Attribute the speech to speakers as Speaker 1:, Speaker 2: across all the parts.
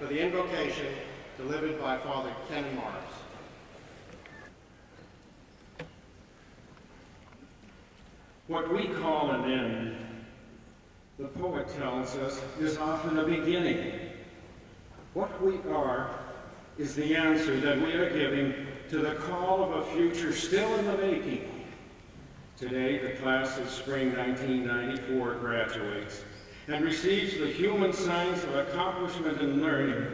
Speaker 1: for the invocation delivered by Father Ken Morris.
Speaker 2: What we call an end, the poet tells us, is often a beginning. What we are is the answer that we are giving to the call of a future still in the making. Today, the class of spring 1994 graduates and receives the human signs of accomplishment and learning,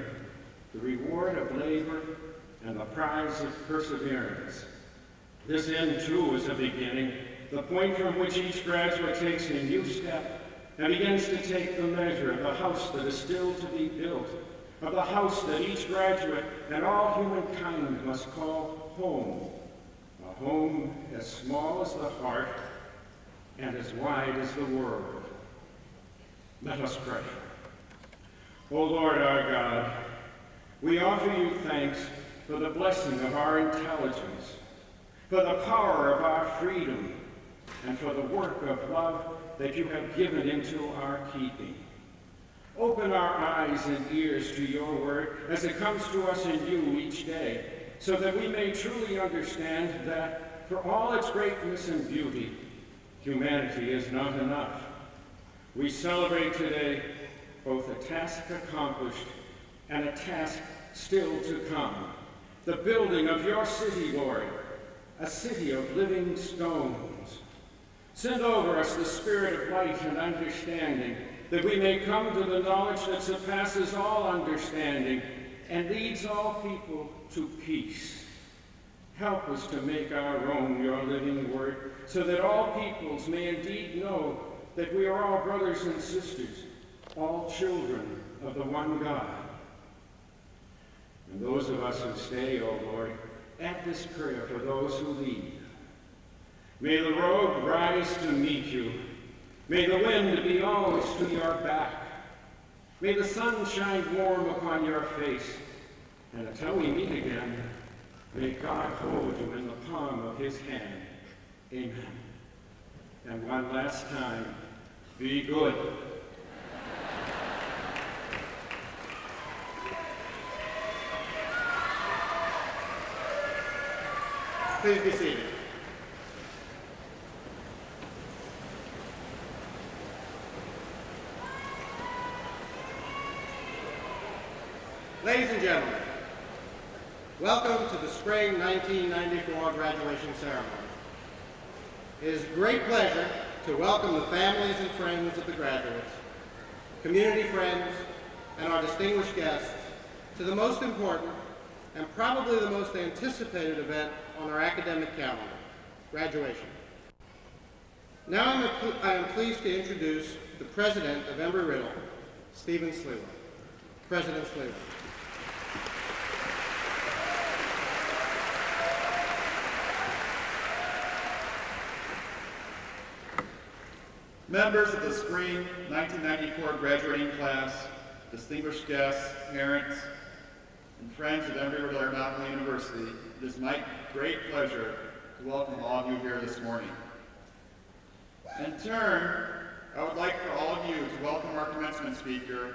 Speaker 2: the reward of labor, and the prize of perseverance. This end, too, is a beginning, the point from which each graduate takes a new step and begins to take the measure of the house that is still to be built, of the house that each graduate and all humankind must call home, a home as small as the heart and as wide as the world. Let us pray. O Lord our God, we offer you thanks for the blessing of our intelligence, for the power of our freedom, and for the work of love that you have given into our keeping. Open our eyes and ears to your word as it comes to us in you each day, so that we may truly understand that for all its greatness and beauty, humanity is not enough. We celebrate today both a task accomplished and a task still to come, the building of your city, Lord, a city of living stones. Send over us the spirit of light and understanding, that we may come to the knowledge that surpasses all understanding and leads all people to peace. Help us to make our own your living word, so that all peoples may indeed know that we are all brothers and sisters, all children of the one God. And those of us who stay, O Lord, add this prayer for those who leave. May the road rise to meet you. May the wind be always to your back. May the sun shine warm upon your face. And until we meet again, may God hold you in the palm of his hand. Amen. And one last time, be good.
Speaker 1: Please be seated. Ladies and gentlemen, welcome to the spring 1994 graduation ceremony. It is a great pleasure to welcome the families and friends of the graduates, community friends, and our distinguished guests to the most important and probably the most anticipated event on our academic calendar, graduation. Now I am pleased to introduce the president of Embry-Riddle, Stephen Slewa. President Slewa.
Speaker 3: Members of the spring 1994 graduating class, distinguished guests, parents, and friends of Embry-Riddle Aeronautical University, it is my great pleasure to welcome all of you here this morning. In turn, I would like for all of you to welcome our commencement speaker,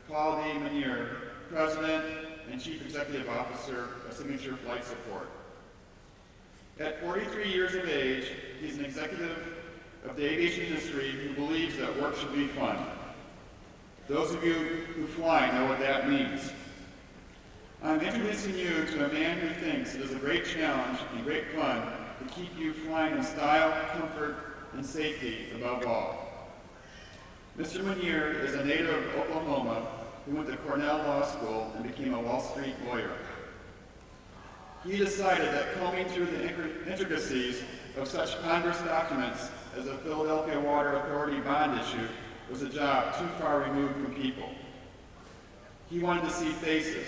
Speaker 3: Paul D. Manier, President and Chief Executive Officer of Signature Flight Support. At 43 years of age, he's an executive of the aviation industry who believes that work should be fun. Those of you who fly know what that means. I'm introducing you to a man who thinks it is a great challenge and great fun to keep you flying in style, comfort, and safety above all. Mr. Manier is a native of Oklahoma who went to Cornell Law School and became a Wall Street lawyer. He decided that combing through the intricacies of such ponderous documents as a Philadelphia Water Authority bond issue was a job too far removed from people. He wanted to see faces,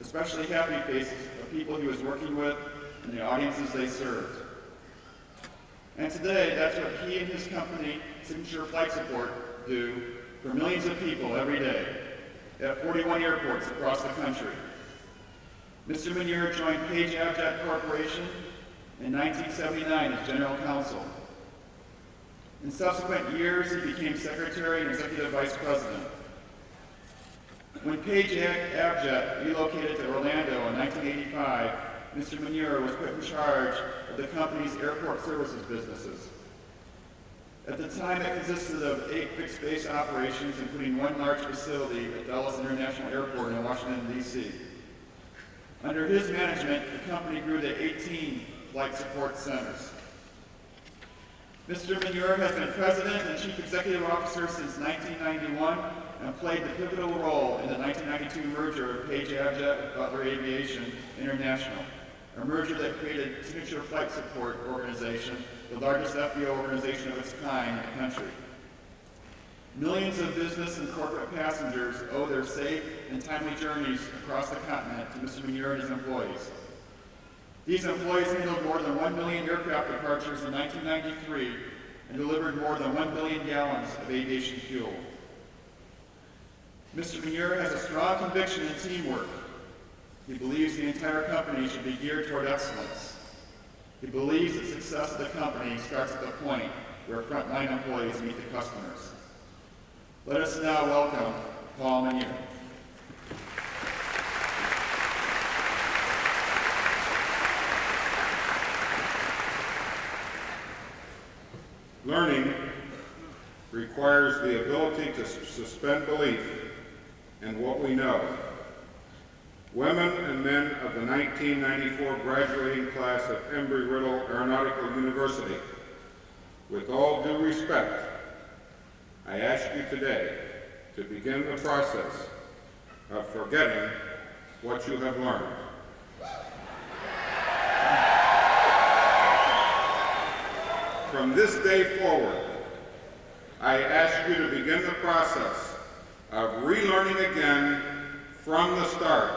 Speaker 3: especially happy faces of people he was working with and the audiences they served. And today, that's what he and his company, Signature Flight Support, do for millions of people every day at 41 airports across the country. Mr. Manier joined Page Abject Corporation in 1979 as General Counsel. In subsequent years, he became Secretary and Executive Vice President. When Page Abjet relocated to Orlando in 1985, Mr. Manure was put in charge of the company's airport services businesses. At the time, it consisted of 8 fixed-base operations, including 1 large facility at Dulles International Airport in Washington, D.C. Under his management, the company grew to 18 flight support centers. Mr. Manure has been president and chief executive officer since 1991 and played the pivotal role in the 1992 merger of Page Abjet with Butler Aviation International, a merger that created Signature Flight Support Organization, the largest FBO organization of its kind in the country. Millions of business and corporate passengers owe their safe and timely journeys across the continent to Mr. Manure and his employees. These employees handled more than 1 million aircraft departures in 1993 and delivered more than 1 billion gallons of aviation fuel. Mr. Manure has a strong conviction in teamwork. He believes the entire company should be geared toward excellence. He believes the success of the company starts at the point where frontline employees meet the customers. Let us now welcome Paul Manure.
Speaker 4: Learning requires the ability to suspend belief in what we know. Women and men of the 1994 graduating class of Embry-Riddle Aeronautical University, with all due respect, I ask you today to begin the process of forgetting what you have learned. From this day forward, I ask you to begin the process of relearning again from the start,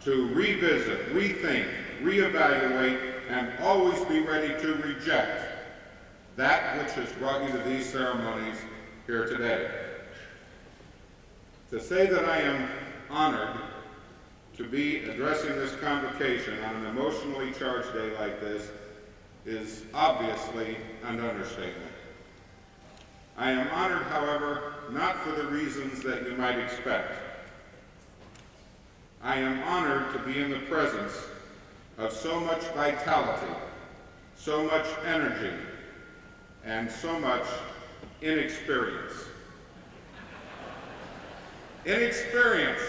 Speaker 4: to revisit, rethink, reevaluate, and always be ready to reject that which has brought you to these ceremonies here today. To say that I am honored to be addressing this convocation on an emotionally charged day like this is obviously an understatement. I am honored, however, not for the reasons that you might expect. I am honored to be in the presence of so much vitality, so much energy, and so much inexperience. Inexperience.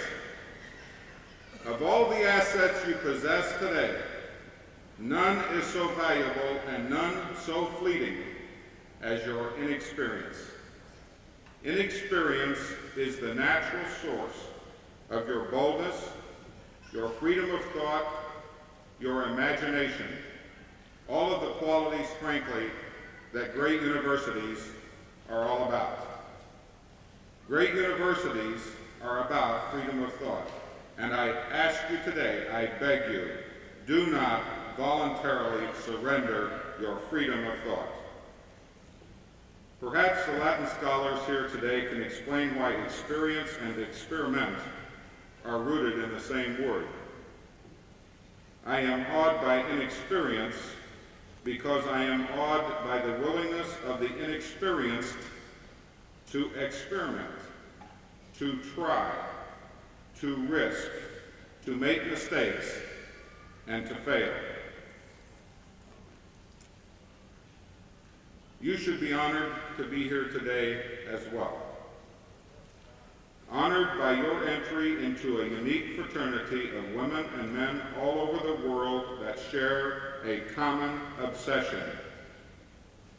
Speaker 4: Of all the assets you possess today, none is so valuable and none so fleeting as your inexperience. Inexperience is the natural source of your boldness, your freedom of thought, your imagination, all of the qualities, frankly, that great universities are all about. Great universities are about freedom of thought, and I ask you today, I beg you, do not voluntarily surrender your freedom of thought. Perhaps the Latin scholars here today can explain why experience and experiment are rooted in the same word. I am awed by inexperience because I am awed by the willingness of the inexperienced to experiment, to try, to risk, to make mistakes, and to fail. You should be honored to be here today as well. Honored by your entry into a unique fraternity of women and men all over the world that share a common obsession: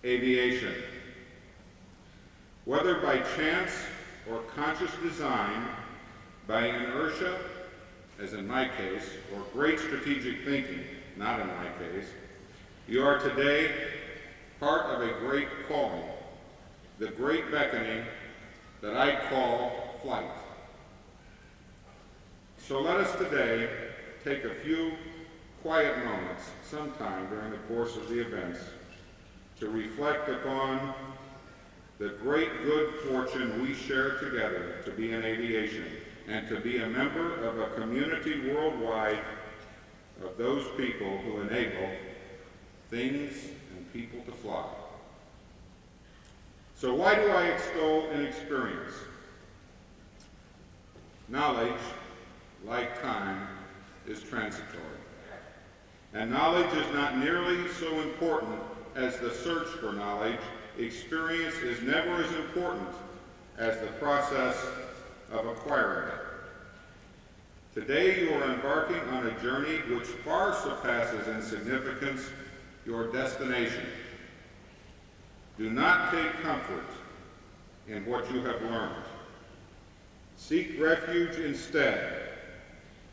Speaker 4: aviation. Whether by chance or conscious design, by inertia, as in my case, or great strategic thinking, not in my case, you are today part of a great calling, the great beckoning that I call flight. So let us today take a few quiet moments sometime during the course of the events to reflect upon the great good fortune we share together to be in aviation and to be a member of a community worldwide of those people who enable things and people to fly. So why do I extol inexperience? knowledge, like time, is transitory. And knowledge is not nearly so important as the search for knowledge. Experience is never as important as the process of acquiring it. Today you are embarking on a journey which far surpasses in significance your destination. Do not take comfort in what you have learned. Seek refuge instead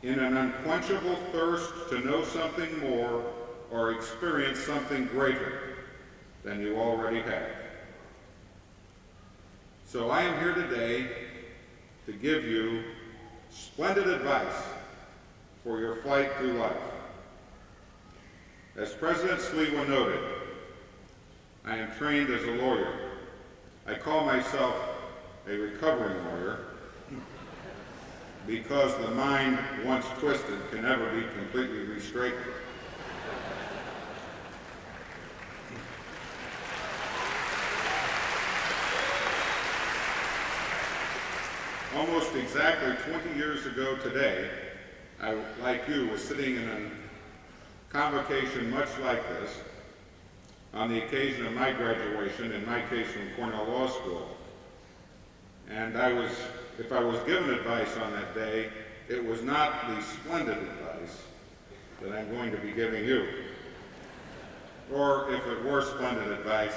Speaker 4: in an unquenchable thirst to know something more or experience something greater than you already have. So I am here today to give you splendid advice for your flight through life. As President Sliwa noted, I am trained as a lawyer. I call myself a recovering lawyer because the mind, once twisted, can never be completely re-straightened. Almost exactly 20 years ago today, I, like you, was sitting in a convocation much like this on the occasion of my graduation, in my case from Cornell Law School. And if I was given advice on that day, it was not the splendid advice that I'm going to be giving you. Or if it were splendid advice,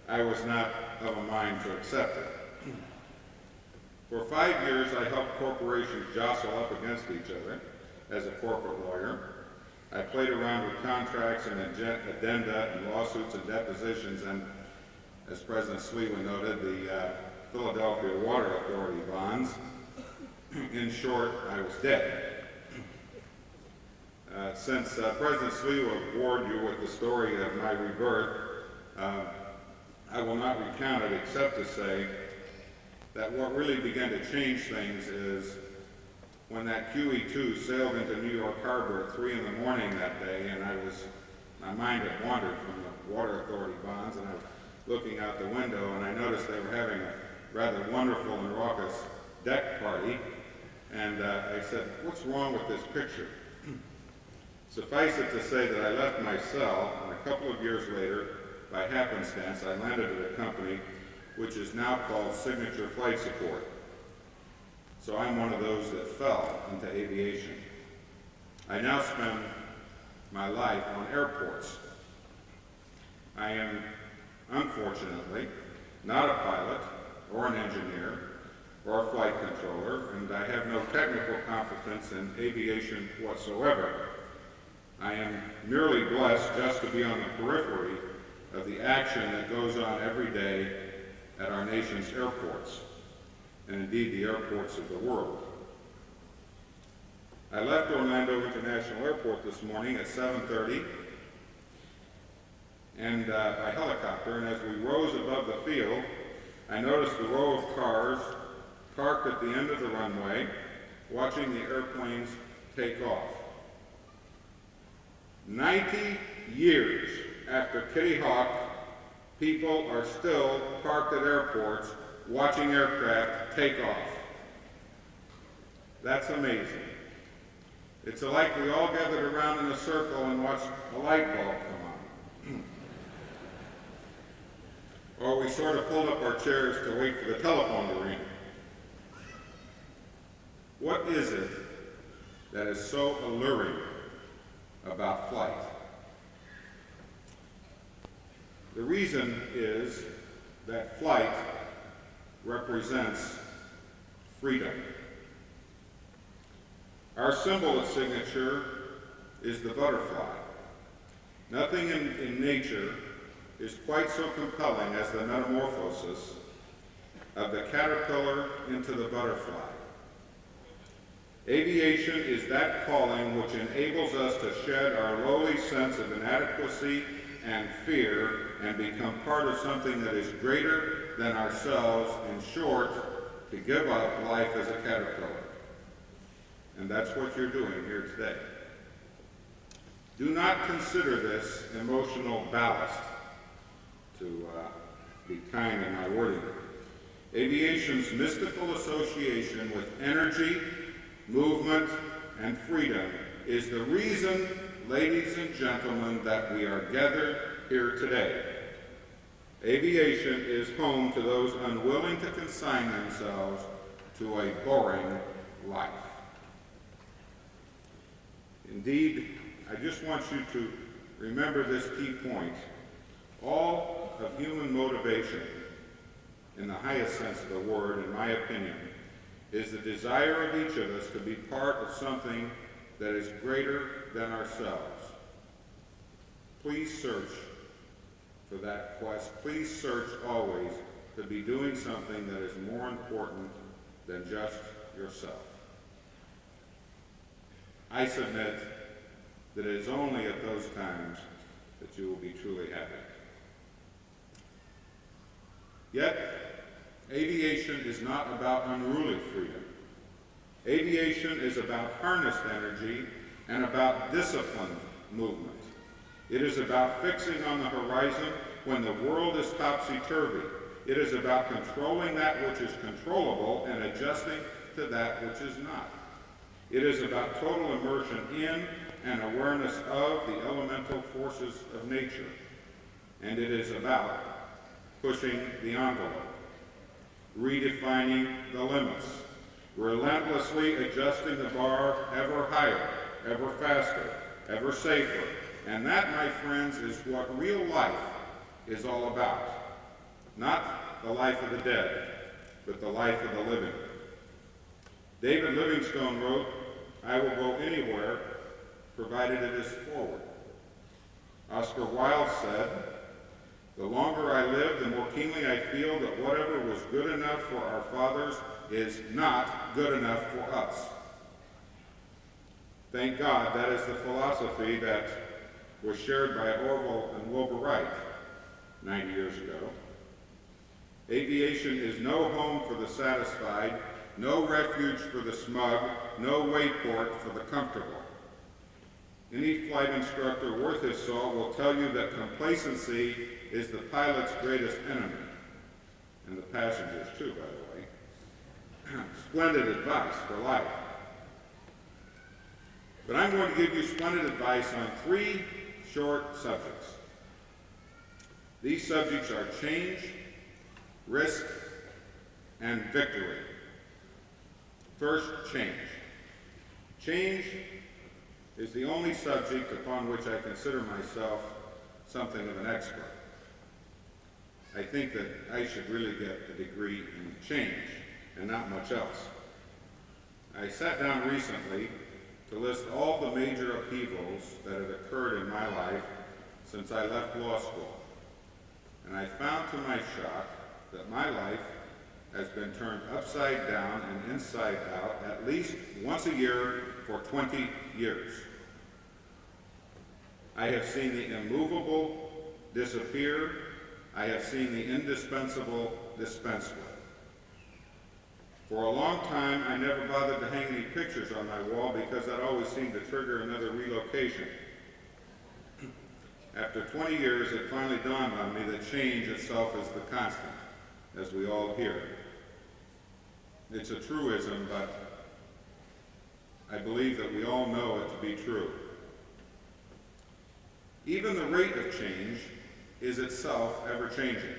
Speaker 4: I was not of a mind to accept it. For 5 years, I helped corporations jostle up against each other as a corporate lawyer. I played around with contracts and addenda and lawsuits and depositions, and as President Sliwa noted, the Philadelphia Water Authority bonds. In short, I was dead. Since President Sliwa bored you with the story of my rebirth, I will not recount it except to say that what really began to change things is when that QE2 sailed into New York Harbor at 3 in the morning that day, and my mind had wandered from the Water Authority bonds, and I was looking out the window, and I noticed they were having a rather wonderful and raucous deck party, and I said, "What's wrong with this picture?" Suffice it to say that I left my cell, and a couple of years later, by happenstance, I landed at a company which is now called Signature Flight Support. So I'm one of those that fell into aviation. I now spend my life on airports. I am, unfortunately, not a pilot or an engineer or a flight controller, and I have no technical competence in aviation whatsoever. I am merely blessed just to be on the periphery of the action that goes on every day at our nation's airports, and indeed the airports of the world. I left Orlando International Airport this morning at 7:30 and by helicopter, and as we rose above the field, I noticed a row of cars parked at the end of the runway, watching the airplanes take off. 90 years after Kitty Hawk, people are still parked at airports watching aircraft take off. That's amazing. It's like we all gathered around in a circle and watched a light bulb come on. Or we sort of pulled up our chairs to wait for the telephone to ring. What is it that is so alluring about flight? The reason is that flight represents freedom. Our symbol at Signature is the butterfly. Nothing in nature is quite so compelling as the metamorphosis of the caterpillar into the butterfly. Aviation is that calling which enables us to shed our lowly sense of inadequacy and fear and become part of something that is greater than ourselves, in short, to give up life as a caterpillar. And that's what you're doing here today. Do not consider this emotional ballast, to be kind in my wording. Aviation's mystical association with energy, movement, and freedom is the reason, ladies and gentlemen, that we are gathered here today. Aviation is home to those unwilling to consign themselves to a boring life. Indeed, I just want you to remember this key point. All of human motivation, in the highest sense of the word, in my opinion, is the desire of each of us to be part of something that is greater than ourselves. Please search for that quest. Please search always to be doing something that is more important than just yourself. I submit that it is only at those times that you will be truly happy. Yet, aviation is not about unruly freedom. Aviation is about harnessed energy and about disciplined movement. It is about fixing on the horizon when the world is topsy-turvy. It is about controlling that which is controllable and adjusting to that which is not. It is about total immersion in and awareness of the elemental forces of nature. And it is about pushing the envelope, redefining the limits, relentlessly adjusting the bar ever higher, ever faster, ever safer. And that, my friends, is what real life is all about. Not the life of the dead, but the life of the living. David Livingstone wrote, "I will go anywhere, provided it is forward." Oscar Wilde said, "The longer I live, the more keenly I feel that whatever was good enough for our fathers is not good enough for us." Thank God that is the philosophy that was shared by Orville and Wilbur Wright 90 years ago. Aviation is no home for the satisfied, no refuge for the smug, no wayport for the comfortable. Any flight instructor worth his salt will tell you that complacency is the pilot's greatest enemy, and the passengers too, by the way. Splendid advice for life. But I'm going to give you splendid advice on 3 short subjects. These subjects are change, risk, and victory. First, change. Change is the only subject upon which I consider myself something of an expert. I think that I should really get a degree in change and not much else. I sat down recently to list all the major upheavals that had occurred in my life since I left law school. And I found to my shock that my life has been turned upside down and inside out at least once a year for 20 years. I have seen the immovable disappear. I have seen the indispensable dispensed with. For a long time, I never bothered to hang any pictures on my wall because that always seemed to trigger another relocation. After 20 years, it finally dawned on me that change itself is the constant, as we all hear. It's a truism, but I believe that we all know it to be true. Even the rate of change is itself ever-changing,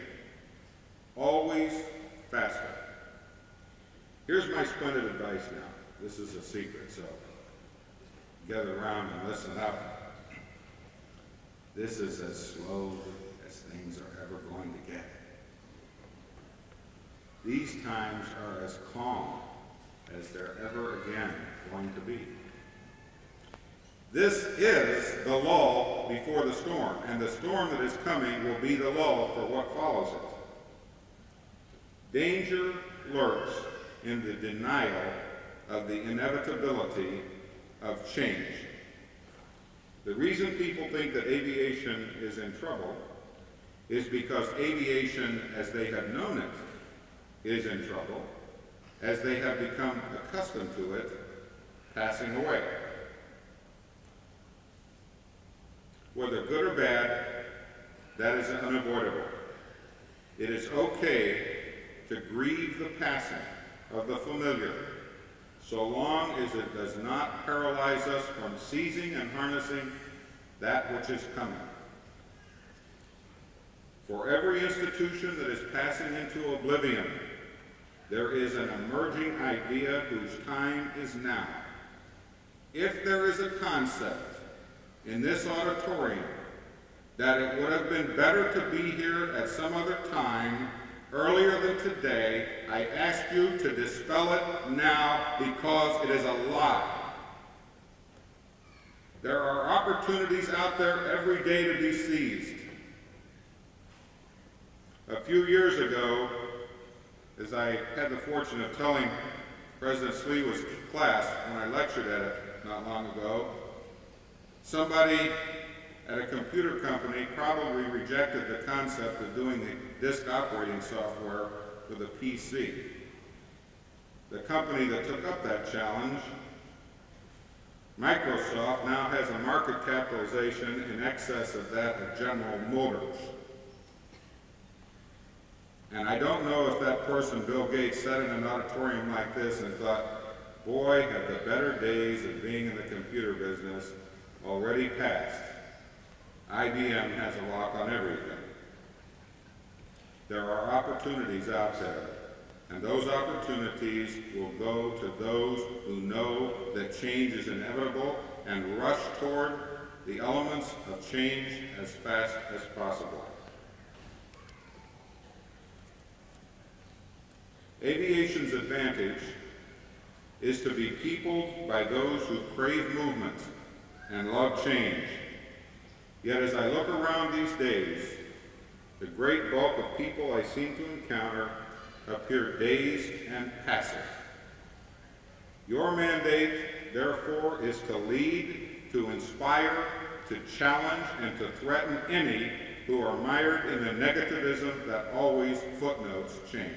Speaker 4: always faster. Here's my splendid advice now. This is a secret, so gather around and listen up. This is as slow as things are ever going to get. These times are as calm as they're ever again going to be. This is the lull before the storm, and the storm that is coming will be the lull for what follows it. Danger lurks in the denial of the inevitability of change. The reason people think that aviation is in trouble is because aviation, as they have known it, is in trouble, as they have become accustomed to it, passing away. Whether good or bad, that is unavoidable. It is okay to grieve the passing of the familiar, so long as it does not paralyze us from seizing and harnessing that which is coming. For every institution that is passing into oblivion, there is an emerging idea whose time is now. If there is a concept in this auditorium that it would have been better to be here at some other time, earlier than today, I ask you to dispel it now because it is a lie. There are opportunities out there every day to be seized. A few years ago, as I had the fortune of telling President Sliwa's class when I lectured at it not long ago, somebody at a computer company probably rejected the concept of doing the disk operating software for the PC. The company that took up that challenge, Microsoft, now has a market capitalization in excess of that of General Motors. And I don't know if that person, Bill Gates, sat in an auditorium like this and thought, boy, have the better days of being in the computer business already passed. IBM has a lock on everything. There are opportunities out there, and those opportunities will go to those who know that change is inevitable and rush toward the elements of change as fast as possible. Aviation's advantage is to be peopled by those who crave movement and love change. Yet as I look around these days, the great bulk of people I seem to encounter appear dazed and passive. Your mandate, therefore, is to lead, to inspire, to challenge, and to threaten any who are mired in the negativism that always footnotes change.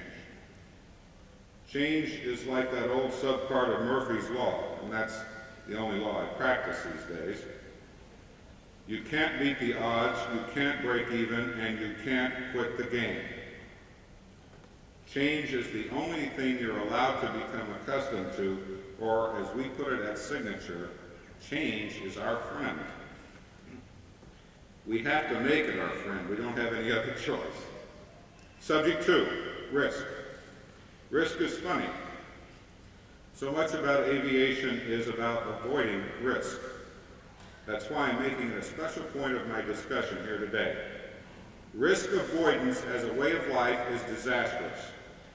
Speaker 4: Change is like that old subpart of Murphy's Law, and that's the only law I practice these days. You can't beat the odds, you can't break even, and you can't quit the game. Change is the only thing you're allowed to become accustomed to, or as we put it at Signature, change is our friend. We have to make it our friend. We don't have any other choice. Subject 2, risk. Risk is funny. So much about aviation is about avoiding risk. That's why I'm making it a special point of my discussion here today. Risk avoidance as a way of life is disastrous.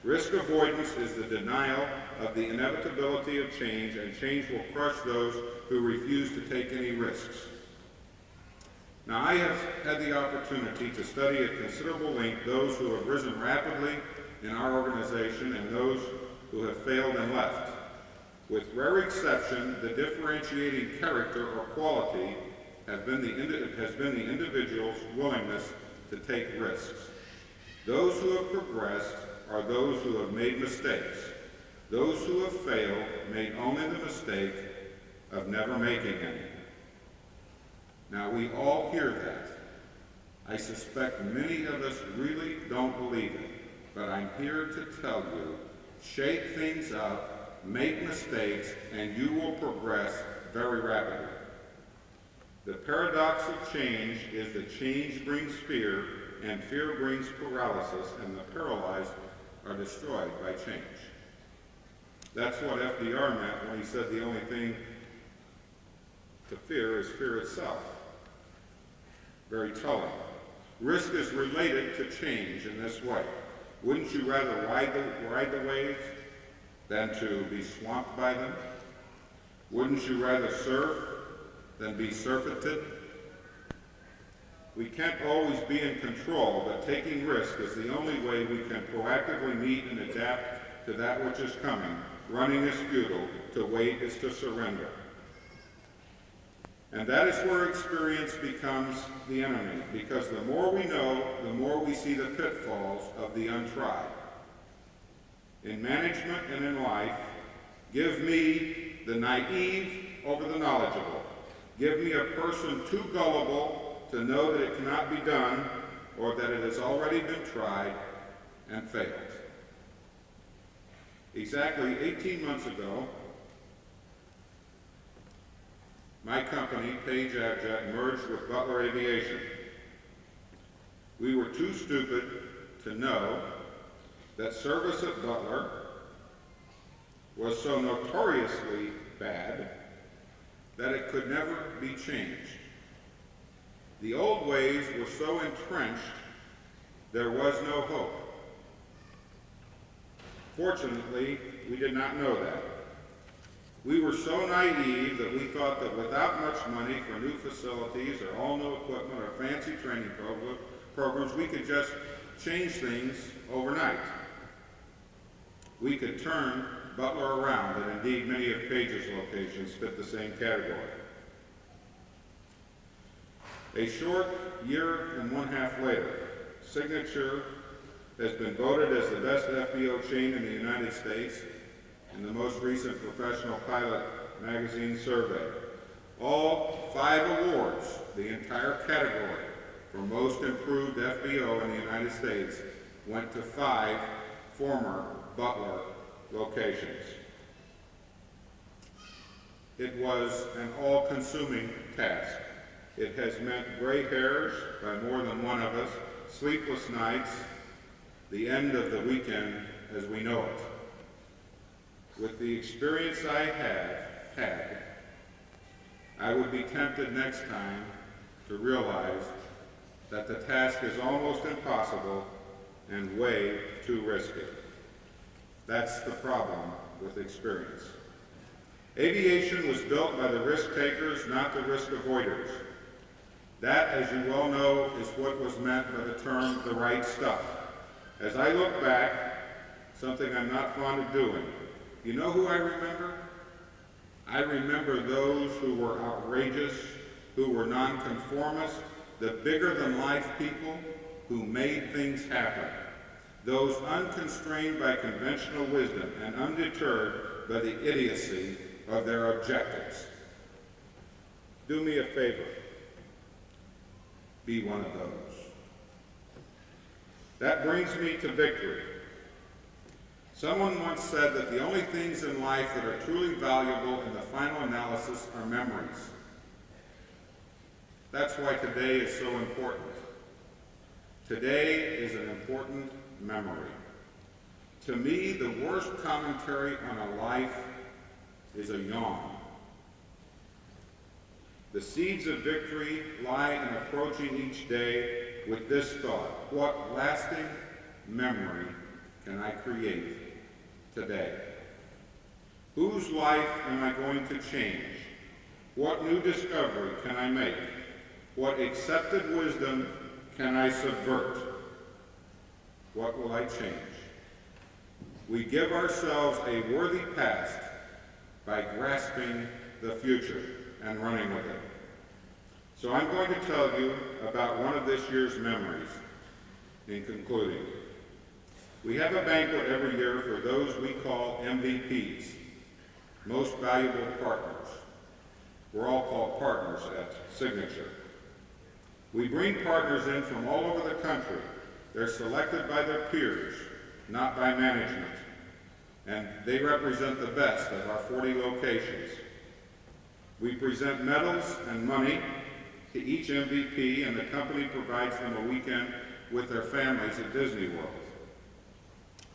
Speaker 4: Risk avoidance is the denial of the inevitability of change, and change will crush those who refuse to take any risks. Now, I have had the opportunity to study at considerable length those who have risen rapidly in our organization and those who have failed and left. With rare exception, the differentiating character or quality has been the individual's willingness to take risks. Those who have progressed are those who have made mistakes. Those who have failed made only the mistake of never making any. Now, we all hear that. I suspect many of us really don't believe it, but I'm here to tell you, shake things up, make mistakes, and you will progress very rapidly. The paradox of change is that change brings fear, and fear brings paralysis, and the paralyzed are destroyed by change. That's what FDR meant when he said the only thing to fear is fear itself. Very telling. Risk is related to change in this way. Wouldn't you rather ride the waves than to be swamped by them? Wouldn't you rather surf than be surfeited? We can't always be in control, but taking risk is the only way we can proactively meet and adapt to that which is coming. Running is futile, to wait is to surrender. And that is where experience becomes the enemy, because the more we know, the more we see the pitfalls of the untried. In management and in life, give me the naive over the knowledgeable. Give me a person too gullible to know that it cannot be done or that it has already been tried and failed. Exactly 18 months ago, my company, Page Abjet, merged with Butler Aviation. We were too stupid to know that service at Butler was so notoriously bad that it could never be changed. The old ways were so entrenched, there was no hope. Fortunately, we did not know that. We were so naive that we thought that without much money for new facilities or all new equipment or fancy training programs, we could just change things overnight. We could turn Butler around, and indeed many of Page's locations fit the same category. A short year and 1/2 later, Signature has been voted as the best FBO chain in the United States in the most recent Professional Pilot magazine survey. All 5 awards, the entire category for most improved FBO in the United States, went to 5 former Butler locations. It was an all-consuming task. It has meant gray hairs by more than one of us, sleepless nights, the end of the weekend as we know it. With the experience I have had, I would be tempted next time to realize that the task is almost impossible and way too risky. That's the problem with experience. Aviation was built by the risk takers, not the risk avoiders. That, as you well know, is what was meant by the term the right stuff. As I look back, something I'm not fond of doing, you know who I remember? I remember those who were outrageous, who were nonconformist, the bigger-than-life people who made things happen, those unconstrained by conventional wisdom and undeterred by the idiocy of their objectives. Do me a favor. Be one of those. That brings me to victory. Someone once said that the only things in life that are truly valuable in the final analysis are memories. That's why today is so important. Today is an important memory. To me, the worst commentary on a life is a yawn. The seeds of victory lie in approaching each day with this thought: what lasting memory can I create today? Whose life am I going to change? What new discovery can I make? What accepted wisdom can I subvert? What will I change? We give ourselves a worthy past by grasping the future and running with it. So I'm going to tell you about one of this year's memories in concluding. We have a banquet every year for those we call MVPs, Most Valuable Partners. We're all called partners at Signature. We bring partners in from all over the country. They're selected by their peers, not by management. And they represent the best of our 40 locations. We present medals and money to each MVP, and the company provides them a weekend with their families at Disney World.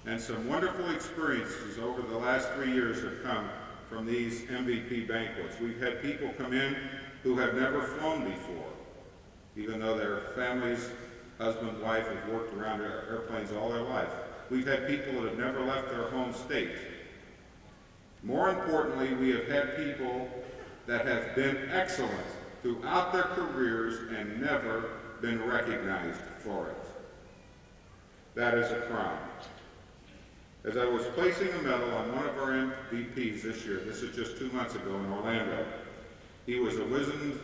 Speaker 4: And some wonderful experiences over the last 3 years have come from these MVP banquets. We've had people come in who have never flown before, even though their families, husband, wife, have worked around airplanes all their life. We've had people that have never left their home state. More importantly, we have had people that have been excellent throughout their careers and never been recognized for it. That is a crime. As I was placing a medal on one of our MVPs this year, this is just 2 months ago in Orlando, he was a wizened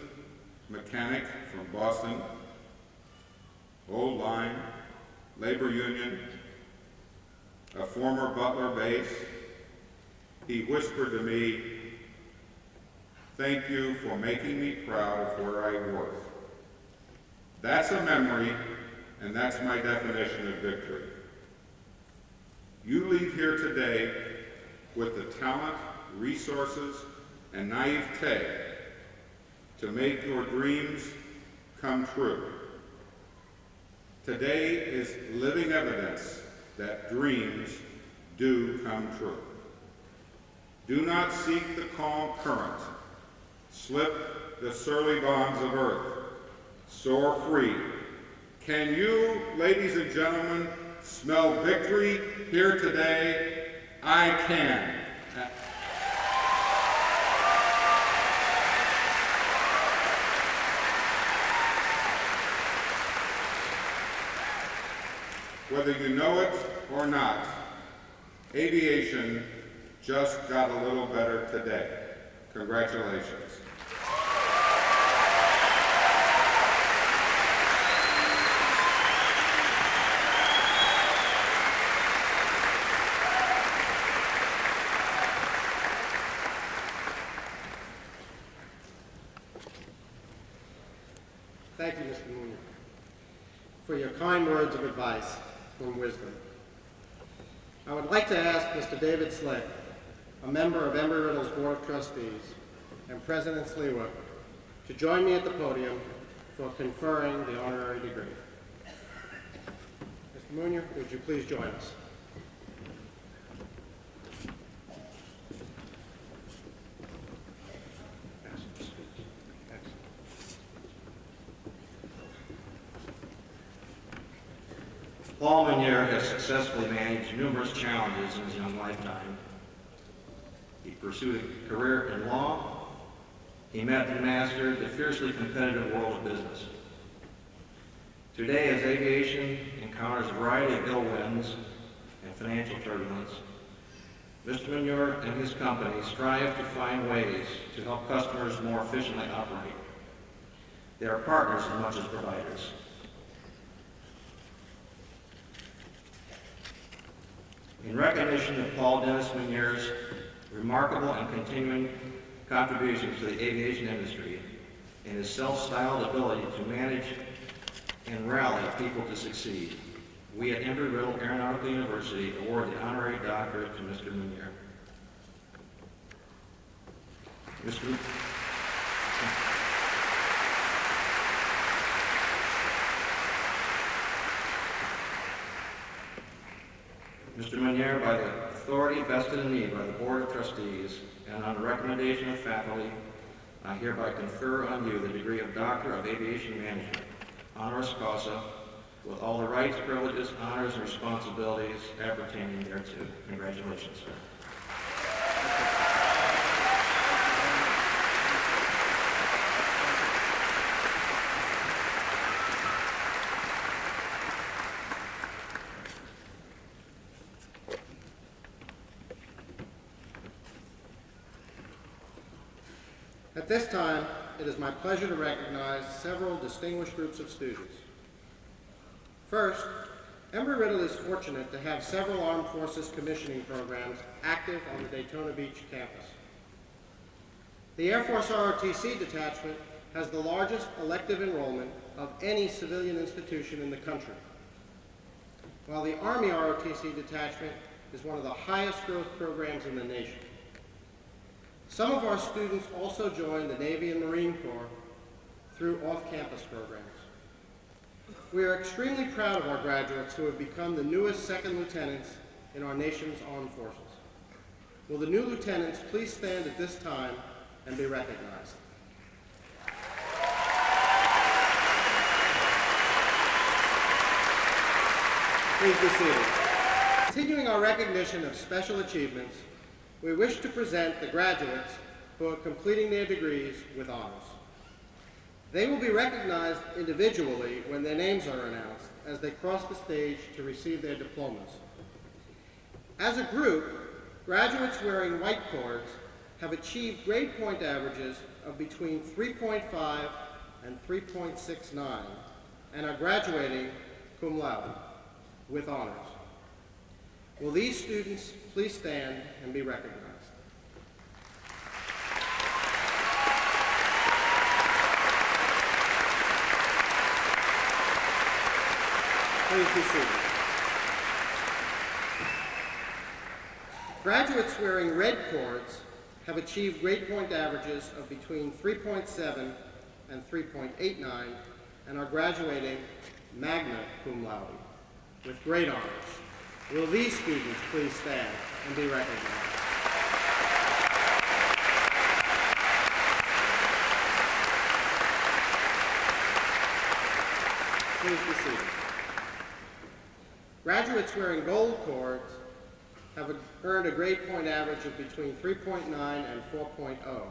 Speaker 4: mechanic from Boston, old line, labor union, a former Butler base. He whispered to me, "Thank you for making me proud of where I work." That's a memory, and that's my definition of victory. You leave here today with the talent, resources, and naivete to make your dreams come true. Today is living evidence that dreams do come true. Do not seek the calm current. Slip the surly bonds of earth. Soar free. Can you, ladies and gentlemen, smell victory here today? I can. Whether you know it or not, aviation just got a little better today. Congratulations.
Speaker 1: Thank you, Mr. Mooney, for your kind words of advice and wisdom. I would like to ask Mr. David Slick, a member of Embry-Riddle's Board of Trustees, and President Sliwa, to join me at the podium for conferring the honorary degree. Mr. Mooney, would you please join us?
Speaker 5: Paul Meunier has successfully managed numerous challenges in his young lifetime. He pursued a career in law. He met and mastered the fiercely competitive world of business. Today, as aviation encounters a variety of ill winds and financial turbulence, Mr. Meunier and his company strive to find ways to help customers more efficiently operate. They are partners as much as providers. In recognition of Paul Dennis Meunier's remarkable and continuing contributions to the aviation industry and his self-styled ability to manage and rally people to succeed, we at Embry-Riddle Aeronautical University award the honorary doctorate to Mr. Meunier. Mr. Meunier, by the authority vested in me by the Board of Trustees and on the recommendation of faculty, I hereby confer on you the degree of Doctor of Aviation Management, honoris causa, with all the rights, privileges, honors, and responsibilities appertaining thereto. Congratulations, sir.
Speaker 1: At this time, it is my pleasure to recognize several distinguished groups of students. First, Embry-Riddle is fortunate to have several Armed Forces commissioning programs active on the Daytona Beach campus. The Air Force ROTC detachment has the largest elective enrollment of any civilian institution in the country, while the Army ROTC detachment is one of the highest growth programs in the nation. Some of our students also join the Navy and Marine Corps through off-campus programs. We are extremely proud of our graduates who have become the newest second lieutenants in our nation's armed forces. Will the new lieutenants please stand at this time and be recognized? Please be seated. Continuing our recognition of special achievements, we wish to present the graduates who are completing their degrees with honors. They will be recognized individually when their names are announced as they cross the stage to receive their diplomas. As a group, graduates wearing white cords have achieved grade point averages of between 3.5 and 3.69 and are graduating cum laude with honors. Will these students please stand and be recognized? Please be seated. Graduates wearing red cords have achieved grade point averages of between 3.7 and 3.89 and are graduating magna cum laude with great honors. Will these students please stand and be recognized? Please be seated. Graduates wearing gold cords have earned a grade point average of between 3.9 and 4.0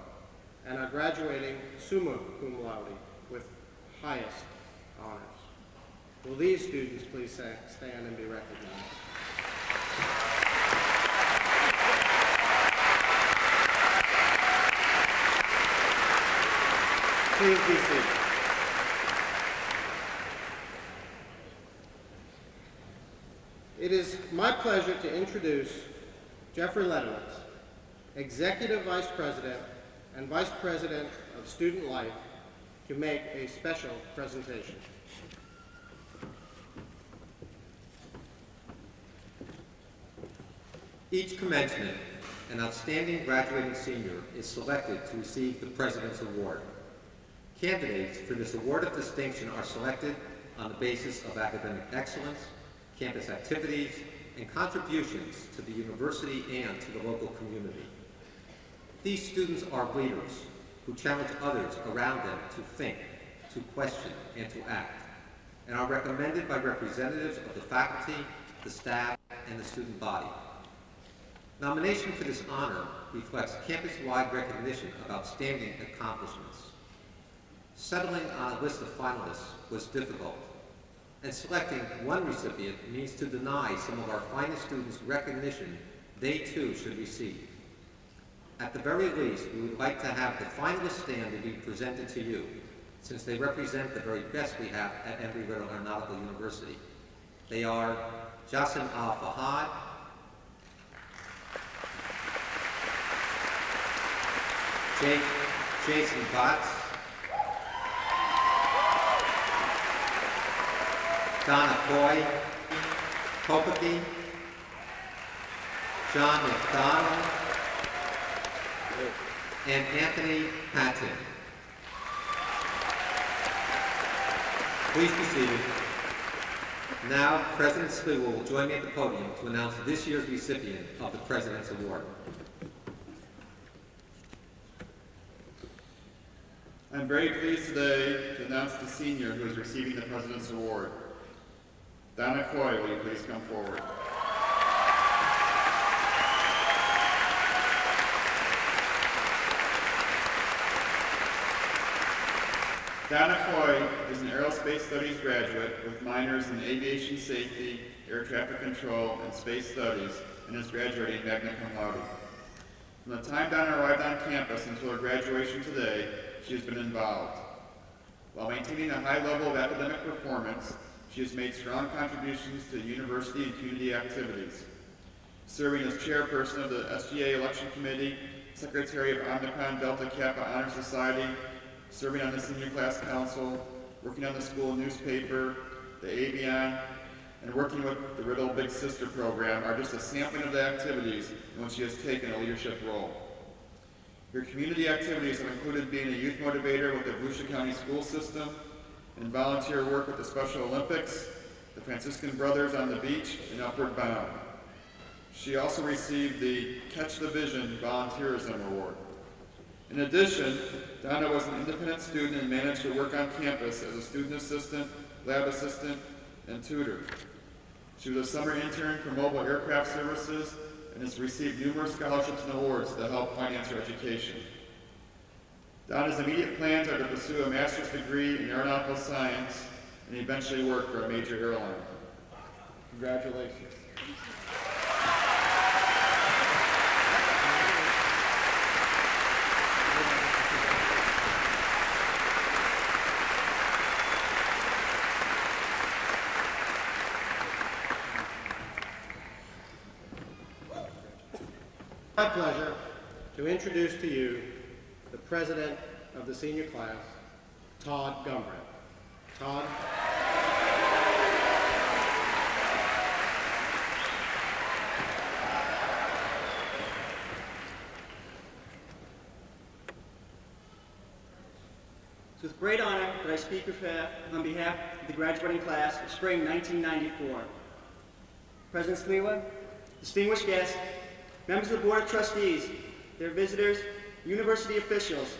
Speaker 1: and are graduating summa cum laude with highest honors. Will these students please stand and be recognized? Please be seated. It is my pleasure to introduce Jeffrey Ledowitz, Executive Vice President and Vice President of Student Life, to make a special presentation.
Speaker 6: Each commencement, an outstanding graduating senior is selected to receive the President's Award. Candidates for this award of distinction are selected on the basis of academic excellence, campus activities, and contributions to the university and to the local community. These students are leaders who challenge others around them to think, to question, and to act, and are recommended by representatives of the faculty, the staff, and the student body. Nomination for this honor reflects campus-wide recognition of outstanding accomplishments. Settling on a list of finalists was difficult, and selecting one recipient means to deny some of our finest students recognition they too should receive. At the very least, we would like to have the finalists stand and be presented to you, since they represent the very best we have at Embry-Riddle Aeronautical University. They are Jassim Al-Fahad, Jason Botts, Donna Coy, Kopeke, John McDonald, and Anthony Patton. Please be seated. Now, President Sliwa will join me at the podium to announce this year's recipient of the President's Award.
Speaker 3: I'm very pleased today to announce the senior who is receiving the President's Award. Donna Coy, will you please come forward? Donna Coy is an aerospace studies graduate with minors in aviation safety, air traffic control, and space studies, and is graduating magna cum laude. From the time Donna arrived on campus until her graduation today, she has been involved. While maintaining a high level of academic performance, she has made strong contributions to university and community activities, serving as chairperson of the SGA Election Committee, secretary of Omicron Delta Kappa Honor Society, serving on the Senior Class Council, working on the school newspaper, the Avion, and working with the Riddle Big Sister program are just a sampling of the activities in which she has taken a leadership role. Her community activities have included being a youth motivator with the Volusia County school system and volunteer work with the Special Olympics, the Franciscan Brothers on the Beach, and Upward Bound. She also received the Catch the Vision Volunteerism Award. In addition, Donna was an independent student and managed to work on campus as a student assistant, lab assistant, and tutor. She was a summer intern for Mobile Aircraft Services and has received numerous scholarships and awards to help finance her education. Donna's immediate plans are to pursue a master's degree in aeronautical science and eventually work for a major airline. Congratulations.
Speaker 1: My pleasure to introduce to you the President of the senior class, Todd Gumbreth. Todd.
Speaker 7: It's with great honor that I speak on behalf of the graduating class of spring 1994. President Sliwa, distinguished guests, members of the Board of Trustees, their visitors, university officials,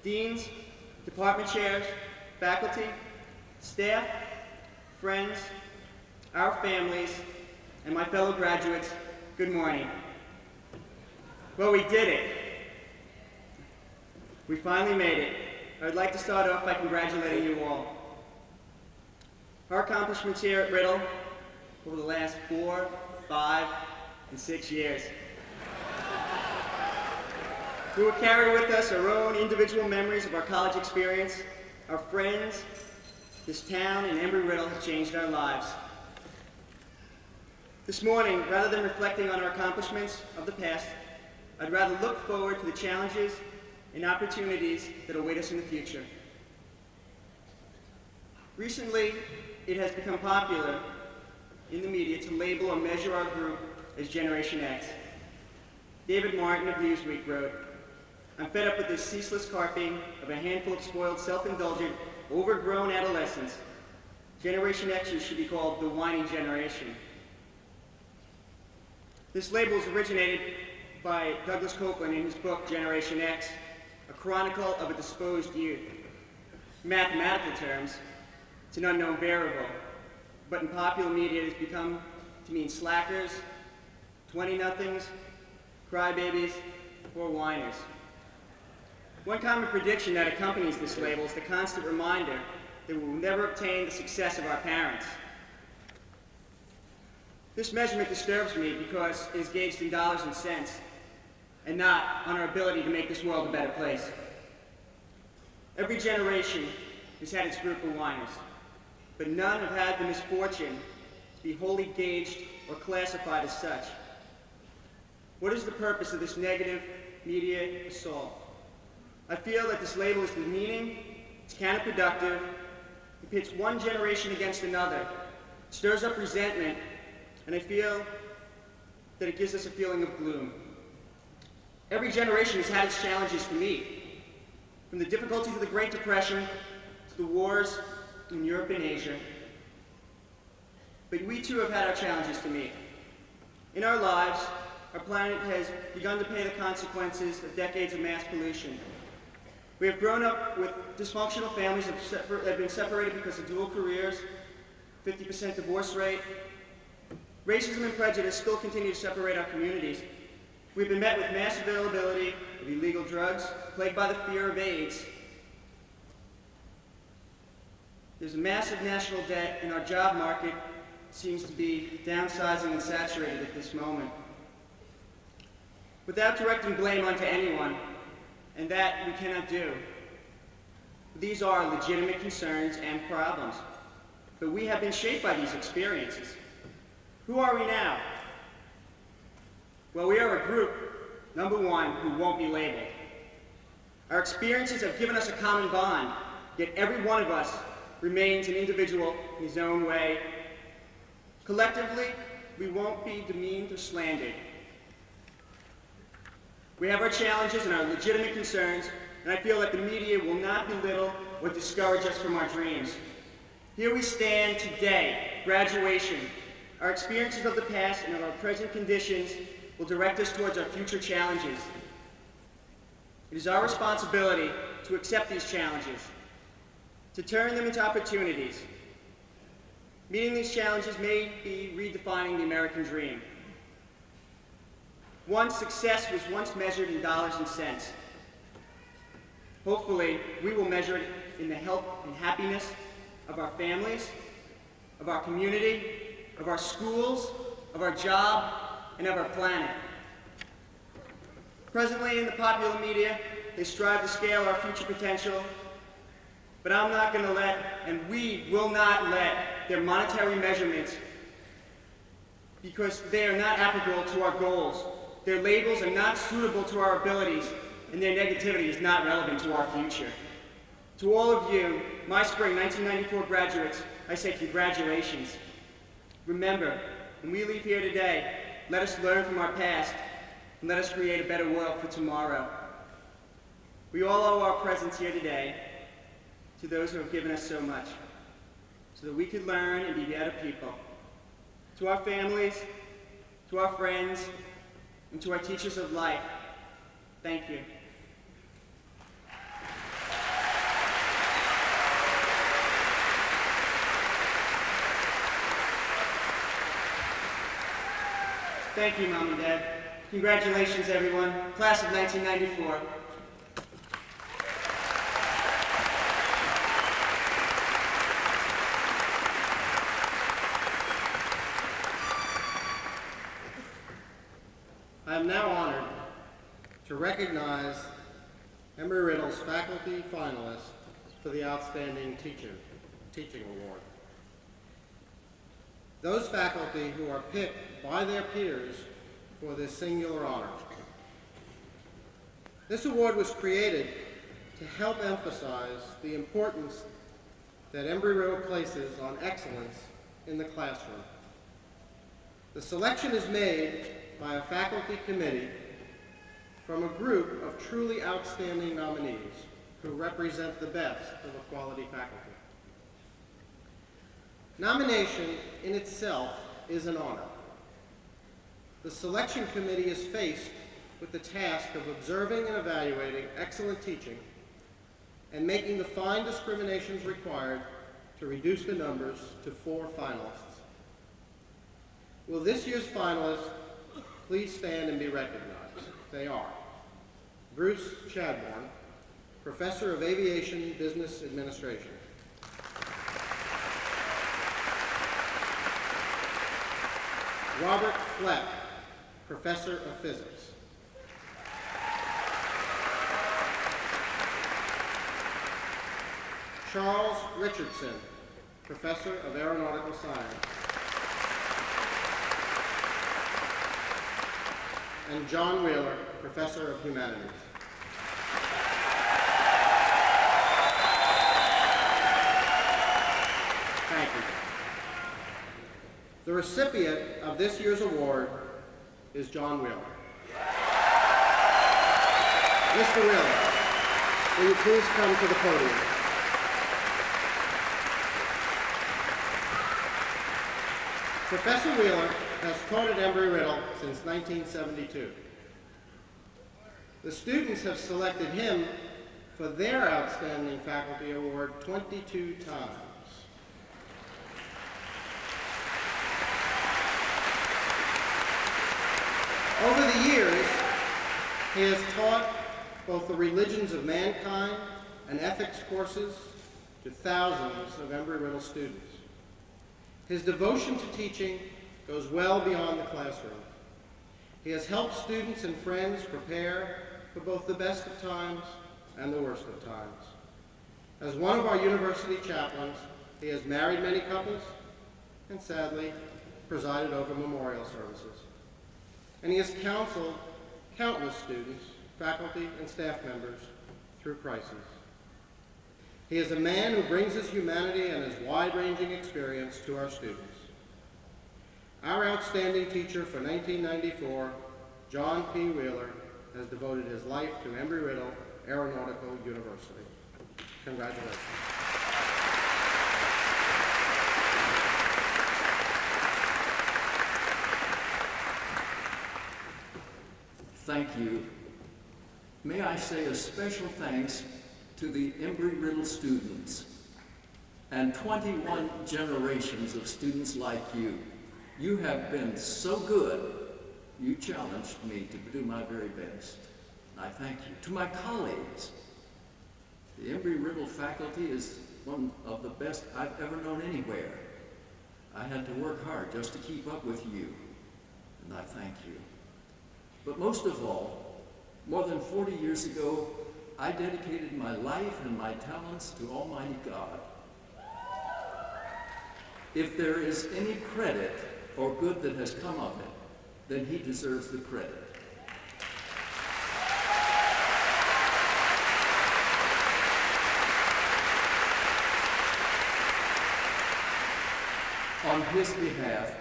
Speaker 7: deans, department chairs, faculty, staff, friends, our families, and my fellow graduates, good morning. Well, we did it. We finally made it. I'd like to start off by congratulating you all. Our accomplishments here at Riddle over the last 4, 5, and 6 years. We will carry with us our own individual memories of our college experience, our friends, this town, and Embry-Riddle have changed our lives. This morning, rather than reflecting on our accomplishments of the past, I'd rather look forward to the challenges and opportunities that await us in the future. Recently, it has become popular in the media to label or measure our group as Generation X. David Martin of Newsweek wrote, "I'm fed up with this ceaseless carping of a handful of spoiled, self-indulgent, overgrown adolescents. Generation Xers should be called the whining generation." This label was originated by Douglas Copeland in his book, Generation X, a chronicle of a disposed youth. In mathematical terms, it's an unknown variable, but in popular media it has become to mean slackers, 20-nothings, crybabies, or whiners. One common prediction that accompanies this label is the constant reminder that we will never obtain the success of our parents. This measurement disturbs me because it is gauged in dollars and cents, and not on our ability to make this world a better place. Every generation has had its group of whiners, but none have had the misfortune to be wholly gauged or classified as such. What is the purpose of this negative media assault? I feel that this label is demeaning, it's counterproductive, it pits one generation against another, it stirs up resentment, and I feel that it gives us a feeling of gloom. Every generation has had its challenges to meet, from the difficulties of the Great Depression to the wars in Europe and Asia. But we too have had our challenges to meet. In our lives, our planet has begun to pay the consequences of decades of mass pollution. We have grown up with dysfunctional families that have been separated because of dual careers, 50% divorce rate. Racism and prejudice still continue to separate our communities. We've been met with mass availability of illegal drugs, plagued by the fear of AIDS. There's a massive national debt, and our job market seems to be downsizing and saturated at this moment. Without directing blame onto anyone, and that we cannot do, these are legitimate concerns and problems. But we have been shaped by these experiences. Who are we now? Well, we are a group, number one, who won't be labeled. Our experiences have given us a common bond, yet every one of us remains an individual in his own way. Collectively, we won't be demeaned or slandered. We have our challenges and our legitimate concerns, and I feel that the media will not belittle or discourage us from our dreams. Here we stand today, graduation. Our experiences of the past and of our present conditions will direct us towards our future challenges. It is our responsibility to accept these challenges, to turn them into opportunities. Meeting these challenges may be redefining the American dream. Once success was once measured in dollars and cents. Hopefully, we will measure it in the health and happiness of our families, of our community, of our schools, of our job, and of our planet. Presently, in the popular media, they strive to scale our future potential, but I'm not going to let, and we will not let, their monetary measurements, because they are not applicable to our goals. Their labels are not suitable to our abilities, and their negativity is not relevant to our future. To all of you, my spring 1994 graduates, I say congratulations. Remember, when we leave here today, let us learn from our past, and let us create a better world for tomorrow. We all owe our presence here today to those who have given us so much, so that we could learn and be better people. To our families, to our friends, and to our teachers of life, thank you. Thank you, Mom and Dad. Congratulations, everyone. Class of 1994.
Speaker 1: I am now honored to recognize Embry-Riddle's faculty finalists for the Outstanding Teaching Award. Those faculty who are picked by their peers for this singular honor. This award was created to help emphasize the importance that Embry-Riddle places on excellence in the classroom. The selection is made by a faculty committee from a group of truly outstanding nominees who represent the best of a quality faculty. Nomination in itself is an honor. The selection committee is faced with the task of observing and evaluating excellent teaching and making the fine discriminations required to reduce the numbers to 4 finalists. Will this year's finalists please stand and be recognized? They are Bruce Chadbourne, Professor of Aviation Business Administration. Robert Fleck, Professor of Physics. Charles Richardson, Professor of Aeronautical Science. And John Wheeler, Professor of Humanities. Thank you. The recipient of this year's award is John Wheeler. Mr. Wheeler, will you please come to the podium? Professor Wheeler has taught at Embry-Riddle since 1972. The students have selected him for their Outstanding Faculty Award 22 times. Over the years, he has taught both the religions of mankind and ethics courses to thousands of Embry-Riddle students. His devotion to teaching goes well beyond the classroom. He has helped students and friends prepare for both the best of times and the worst of times. As one of our university chaplains, he has married many couples and sadly presided over memorial services. And he has counseled countless students, faculty, and staff members through crises. He is a man who brings his humanity and his wide-ranging experience to our students. Our outstanding teacher for 1994, John P. Wheeler, has devoted his life to Embry-Riddle Aeronautical University. Congratulations.
Speaker 8: Thank you. May I say a special thanks to the Embry-Riddle students and 21 generations of students like you. You have been so good, you challenged me to do my very best. I thank you. To my colleagues, the Embry-Riddle faculty is one of the best I've ever known anywhere. I had to work hard just to keep up with you, and I thank you. But most of all, more than 40 years ago, I dedicated my life and my talents to Almighty God. If there is any credit or good that has come of it, then he deserves the credit. On his behalf,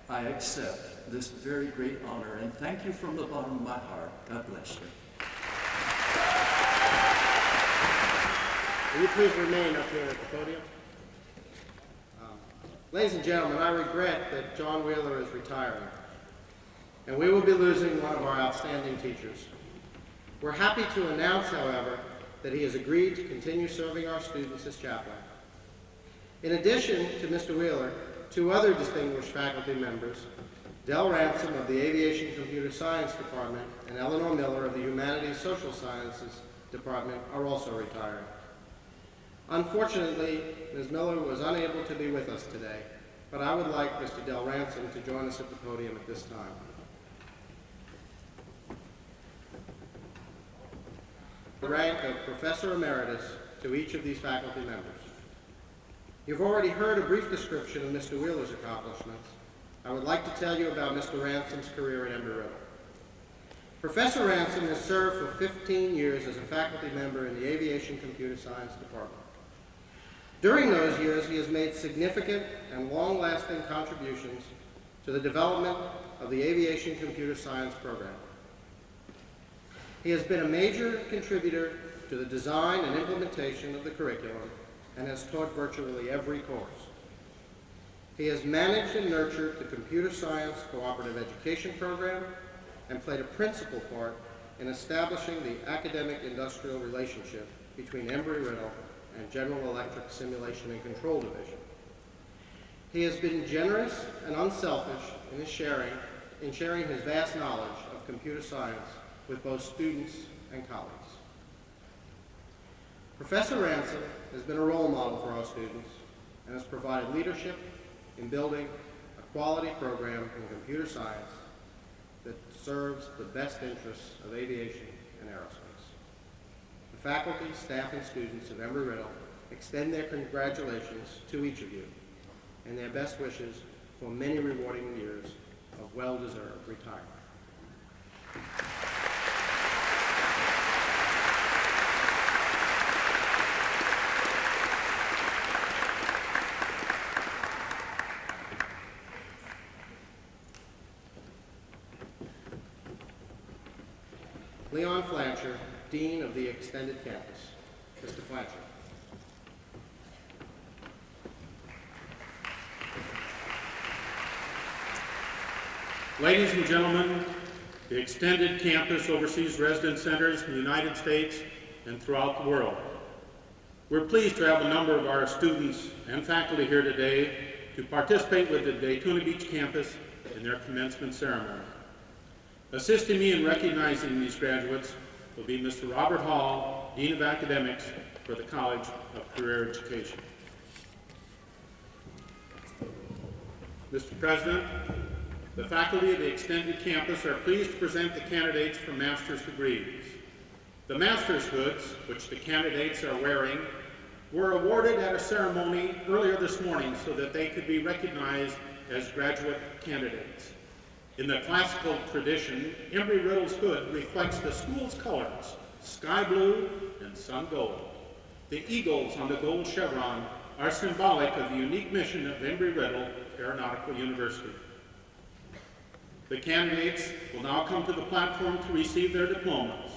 Speaker 8: I accept this very great honor and thank you from the bottom of my heart. God bless you.
Speaker 1: Will you please remain up here at the podium? Ladies and gentlemen, I regret that John Wheeler is retiring, and we will be losing one of our outstanding teachers. We're happy to announce, however, that he has agreed to continue serving our students as chaplain. In addition to Mr. Wheeler, two other distinguished faculty members, Del Ransom of the Aviation Computer Science Department and Eleanor Miller of the Humanities Social Sciences Department, are also retiring. Unfortunately, Ms. Miller was unable to be with us today, but I would like Mr. Del Ransom to join us at the podium at this time. The rank of Professor Emeritus to each of these faculty members. You've already heard a brief description of Mr. Wheeler's accomplishments. I would like to tell you about Mr. Ransom's career at Embry-Riddle. Professor Ransom has served for 15 years as a faculty member in the Aviation Computer Science Department. During those years, he has made significant and long-lasting contributions to the development of the Aviation Computer Science program. He has been a major contributor to the design and implementation of the curriculum and has taught virtually every course. He has managed and nurtured the Computer Science Cooperative Education Program and played a principal part in establishing the academic-industrial relationship between Embry-Riddle and General Electric Simulation and Control Division. He has been generous and unselfish in sharing his vast knowledge of computer science with both students and colleagues. Professor Ransom has been a role model for our students and has provided leadership in building a quality program in computer science that serves the best interests of aviation and aerospace. The faculty, staff, and students of Embry-Riddle extend their congratulations to each of you and their best wishes for many rewarding years of well-deserved retirement. Leon Flancher, Dean of the Extended Campus. Mr. Flancher.
Speaker 9: Ladies and gentlemen, the Extended Campus oversees residence centers in the United States and throughout the world. We're pleased to have a number of our students and faculty here today to participate with the Daytona Beach campus in their commencement ceremony. Assisting me in recognizing these graduates will be Mr. Robert Hall, Dean of Academics for the College of Career Education. Mr. President, the faculty of the Extended Campus are pleased to present the candidates for master's degrees. The master's hoods, which the candidates are wearing, were awarded at a ceremony earlier this morning so that they could be recognized as graduate candidates. In the classical tradition, Embry-Riddle's hood reflects the school's colors, sky blue and sun gold. The eagles on the gold chevron are symbolic of the unique mission of Embry-Riddle Aeronautical University. The candidates will now come to the platform to receive their diplomas.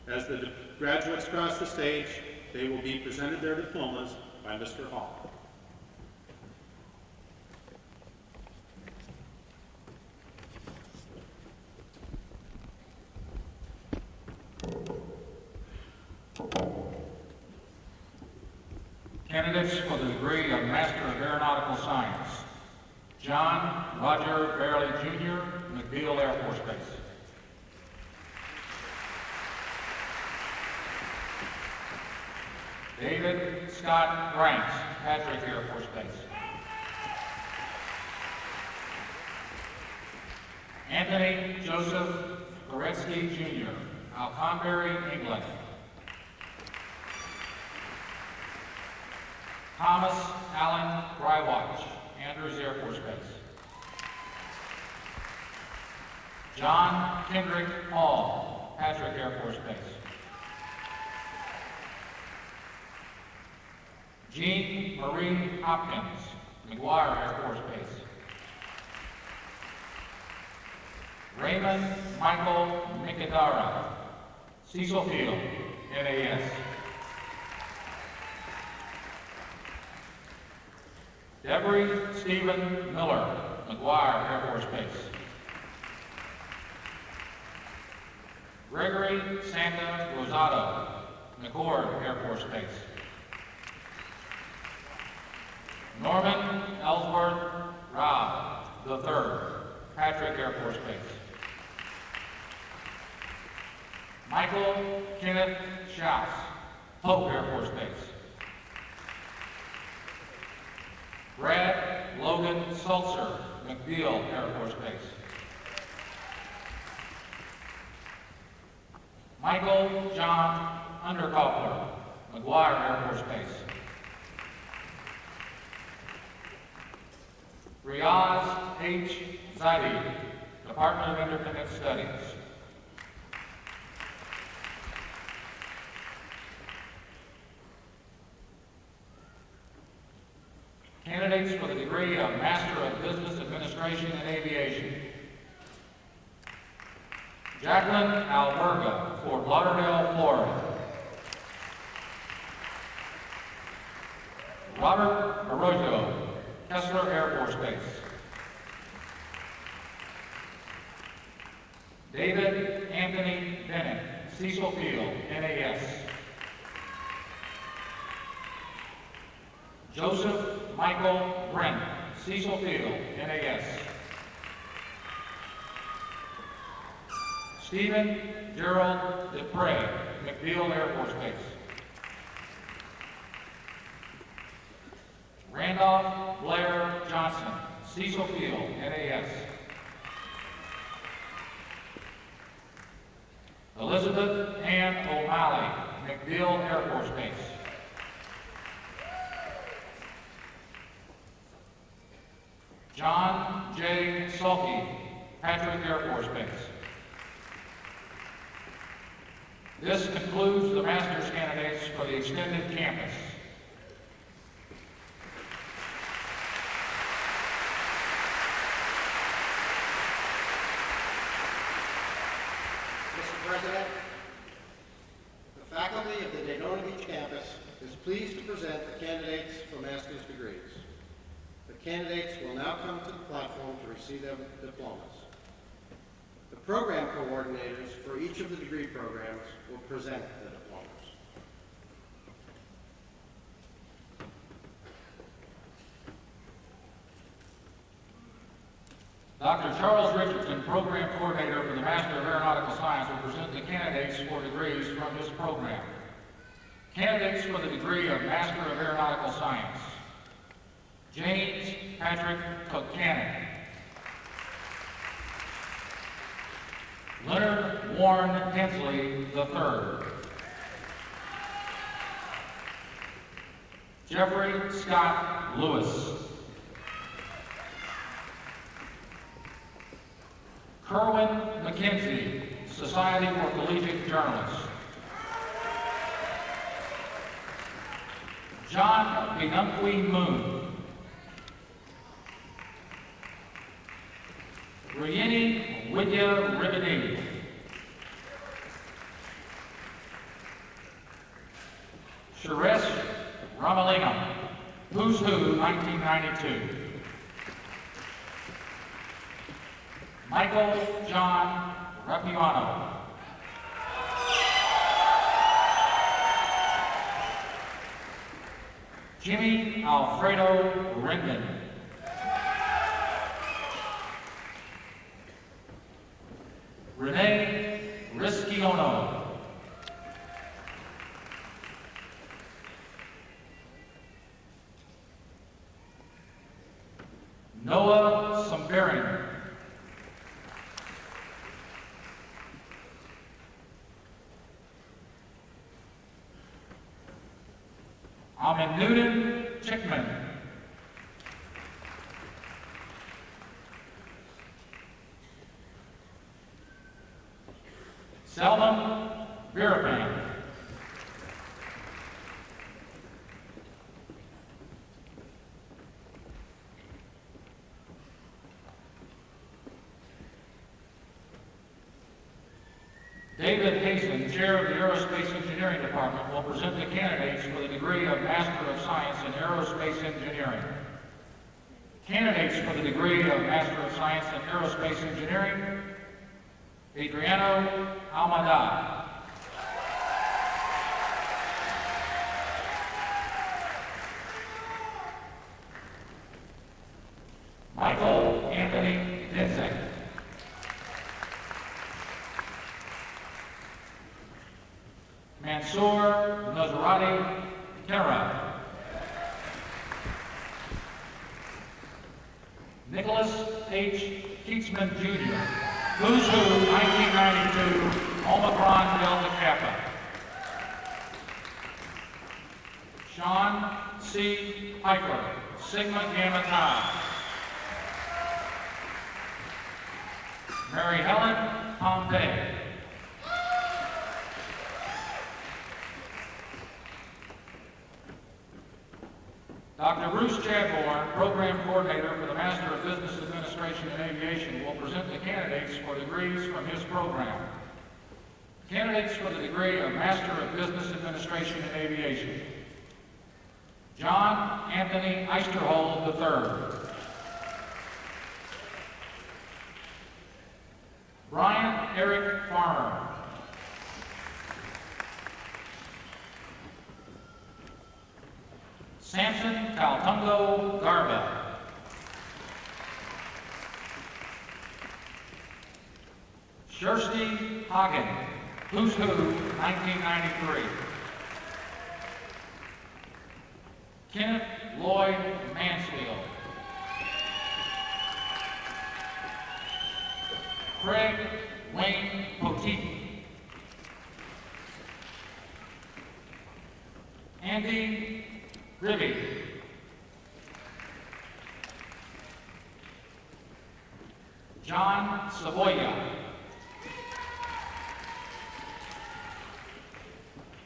Speaker 9: As the graduates cross the stage, they will be presented their diplomas by Mr. Hall.
Speaker 10: Candidates for the degree of Master of Aeronautical Science: John Roger Fairley, Jr., McBeal Air Force Base. David Scott Branks, Patrick Air Force Base. Anthony Joseph Goretsky, Jr., Alconbury, England. Thomas Allen Brywatch, Andrews Air Force Base. John Kendrick Hall, Patrick Air Force Base. Jean Marie Hopkins, McGuire Air Force Base. Raymond Michael Mikadara, Cecil Field, NAS. Jeffrey Stephen Miller, McGuire Air Force Base. Gregory Santa Rosado, McCord Air Force Base. Norman Ellsworth Robb III, Patrick Air Force Base. Michael Kenneth Schaus, Hope Air Force Base. Brad Logan Sulzer, McBeal Air Force Base. Michael John Underkoffler, McGuire Air Force Base. Riaz H. Zaidi, Department of Independent Studies. Candidates for the degree of Master of Business Administration in Aviation. Jacqueline Alberga, Fort Lauderdale, Florida. Robert Arroyo, Kessler Air Force Base. David Anthony Bennett, Cecil Field, NAS. Joseph Michael Brent, Cecil Field, NAS. Stephen Gerald DePrey, McBeal Air Force Base. Randolph Blair Johnson, Cecil Field, NAS. Elizabeth Ann O'Malley, McBeal Air Force Base. John J. Sulkey, Patrick Air Force Base. This concludes the master's candidates for the extended campus.
Speaker 1: Mr. President, the faculty of the Daytona Beach campus is pleased to present the candidates for master's degrees. The candidates will now come to the platform to receive their diplomas. The program coordinators for each of the degree programs will present the diplomas.
Speaker 10: Dr. Charles Richardson, Program Coordinator for the Master of Aeronautical Science, will present the candidates for degrees from his program. Candidates for the degree of Master of Aeronautical Science: James Patrick Buchanan, Leonard Warren Hensley III, Jeffrey Scott Lewis, Kerwin McKenzie, Society for Collegiate Journalists, John Benunqui Moon, Brienne Widya Rivadini, Suresh Ramalingam, Who's Who 1992, Michael John Rapiano, Jimmy Alfredo Rendon, Renee Risquiono, Noah Sumberin, Aminuddin Chickman, Seldom Virapan, David Hazen, Chair of the Aerospace Engineering Department, will present the candidates for the degree of Master of Science in Aerospace Engineering. Candidates for the degree of Master of Science in Aerospace Engineering, Adriano Almada. Michael Anthony Dinzek. Mansoor Nazarati Kara. Nicholas H. Keatsman Jr., Who's Who 1992, Omicron Delta Kappa. Sean C. Piper, Sigma Gamma Tau. Mary Helen Pompey. Dr. Bruce Chadbourne, Program Coordinator for the Master of Business Administration in Aviation, will present the candidates for degrees from his program. Candidates for the degree of Master of Business Administration in Aviation: John Anthony Eisterhold III. Brian Eric Farmer. Samson Caltungo Garba. Kirsty Hagen, Who's Who 1993. Kenneth Lloyd Mansfield. Craig Wayne Poteet. Andy Ribby. John Savoya.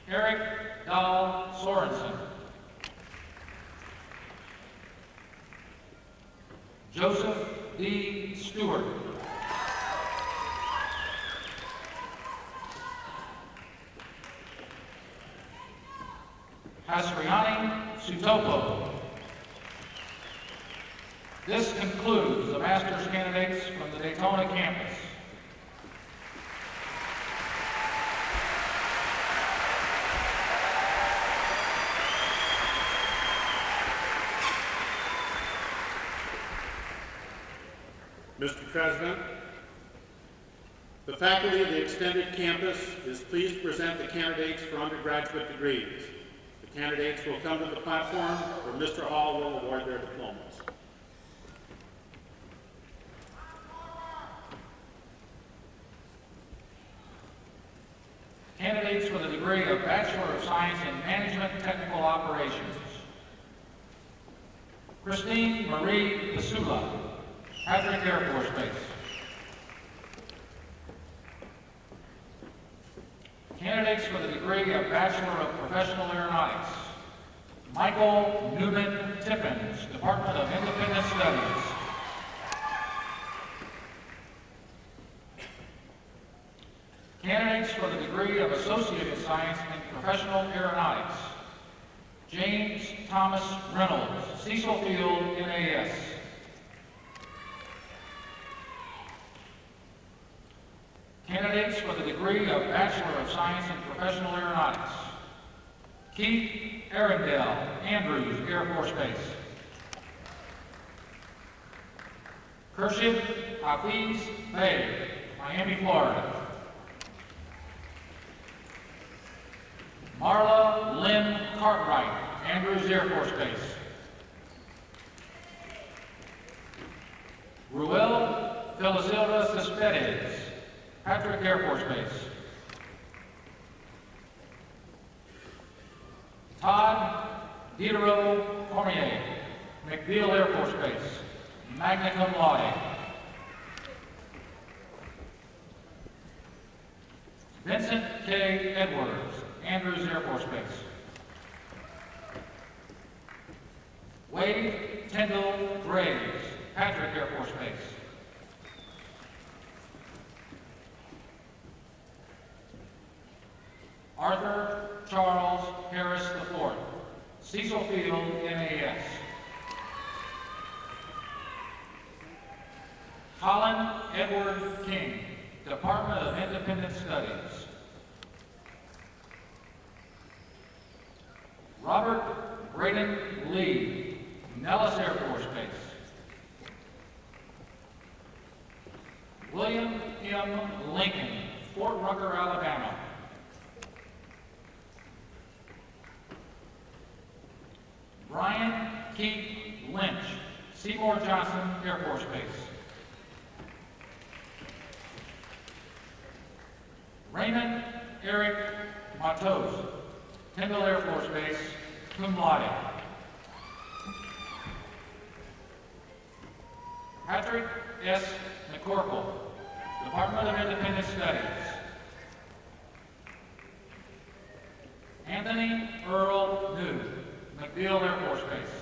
Speaker 10: Eric Dahl Sorensen. Joseph D. Stewart. Hasriani Sutopo. This concludes the master's candidates from the Daytona campus.
Speaker 9: Mr. President, the faculty of the extended campus is pleased to present the candidates for undergraduate degrees. The candidates will come to the platform where Mr. Hall will award their diplomas.
Speaker 10: Candidates for the degree of Bachelor of Science in Management and Technical Operations: Christine Marie Pasula, Patrick Air Force Base. Candidates for the degree of Bachelor of Professional Aeronautics: Michael Newman Tippins, Department of Independent Studies. Candidates for the degree of Associate of Science in Professional Aeronautics: James Thomas Reynolds, Cecil Field, NAS. Candidates for the degree of Bachelor of Science in Professional Aeronautics: Keith Arundel, Andrews Air Force Base. Kershid Hafiz Bey, Miami, Florida. Marla Lynn Cartwright, Andrews Air Force Base. Ruel Felisilda Cespedes, Patrick Air Force Base. Todd Diderot Cormier, McBeal Air Force Base, magna cum laude. Vincent K. Edwards, Andrews Air Force Base. Wade Tyndall Graves, Patrick Air Force Base. Arthur Charles Harris IV, Cecil Field, NAS. Colin Edward King, Department of Independent Studies. Robert Braden Lee, Nellis Air Force Base. William M. Lincoln, Fort Rucker, Alabama. Brian Keith Lynch, Seymour Johnson Air Force Base. Raymond Eric Matos, Tyndall Air Force Base, cum laude. Patrick S. McCorkle, Department of Independent Studies. Anthony Earl New, MacDill Air Force Base.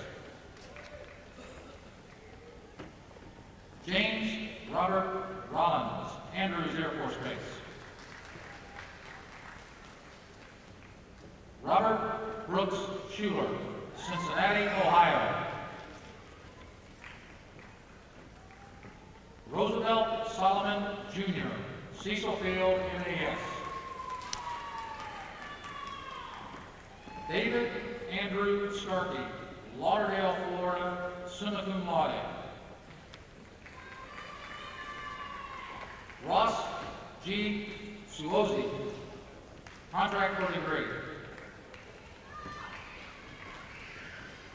Speaker 10: James Robert Rollins, Andrews Air Force Base. Robert Brooks Schuler, Cincinnati, Ohio. Roosevelt Solomon Jr., Cecil Field, MAS. David Andrew Starkey, Lauderdale, Florida, summa cum laude. Ross G. Suosi, contract for degree.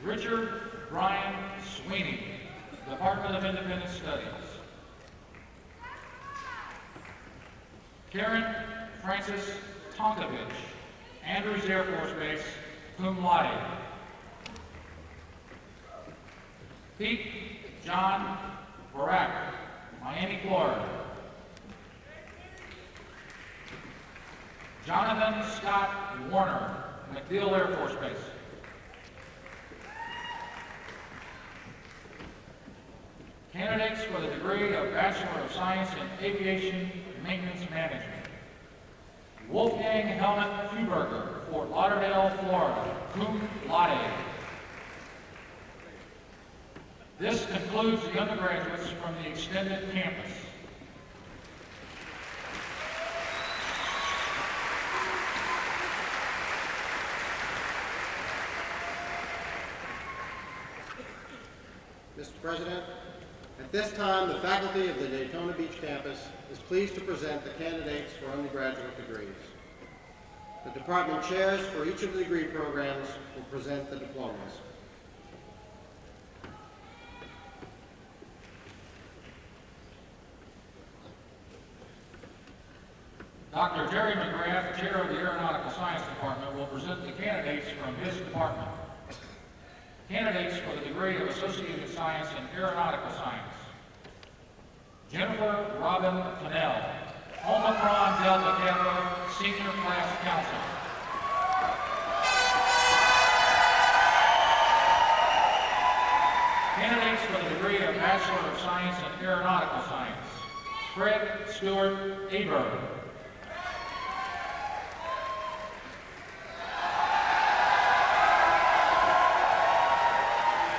Speaker 10: Richard Brian Sweeney, Department of Independent Studies. Karen Frances Tonkovich, Andrews Air Force Base, cum laude. Pete John Barak, Miami, Florida. Jonathan Scott Warner, MacDill Air Force Base. Candidates for the degree of Bachelor of Science in Aviation Maintenance Management. Wolfgang Helmut Huberger, Fort Lauderdale, Florida, cum laude. This concludes the undergraduates from the extended campus.
Speaker 1: Mr. President, at this time, the faculty of the Daytona Beach campus is pleased to present the candidates for undergraduate degrees. The department chairs for each of the degree programs will present the diplomas.
Speaker 10: Dr. Jerry McGrath, Chair of the Aeronautical Science Department, will present the candidates from his department. Candidates for the degree of Associated Science in Aeronautical Science. Jennifer Robin Cannell, Omicron Delta Kappa, Senior Class Counselor. Candidates for the degree of Bachelor of Science in Aeronautical Science. Fred Stewart Aberg.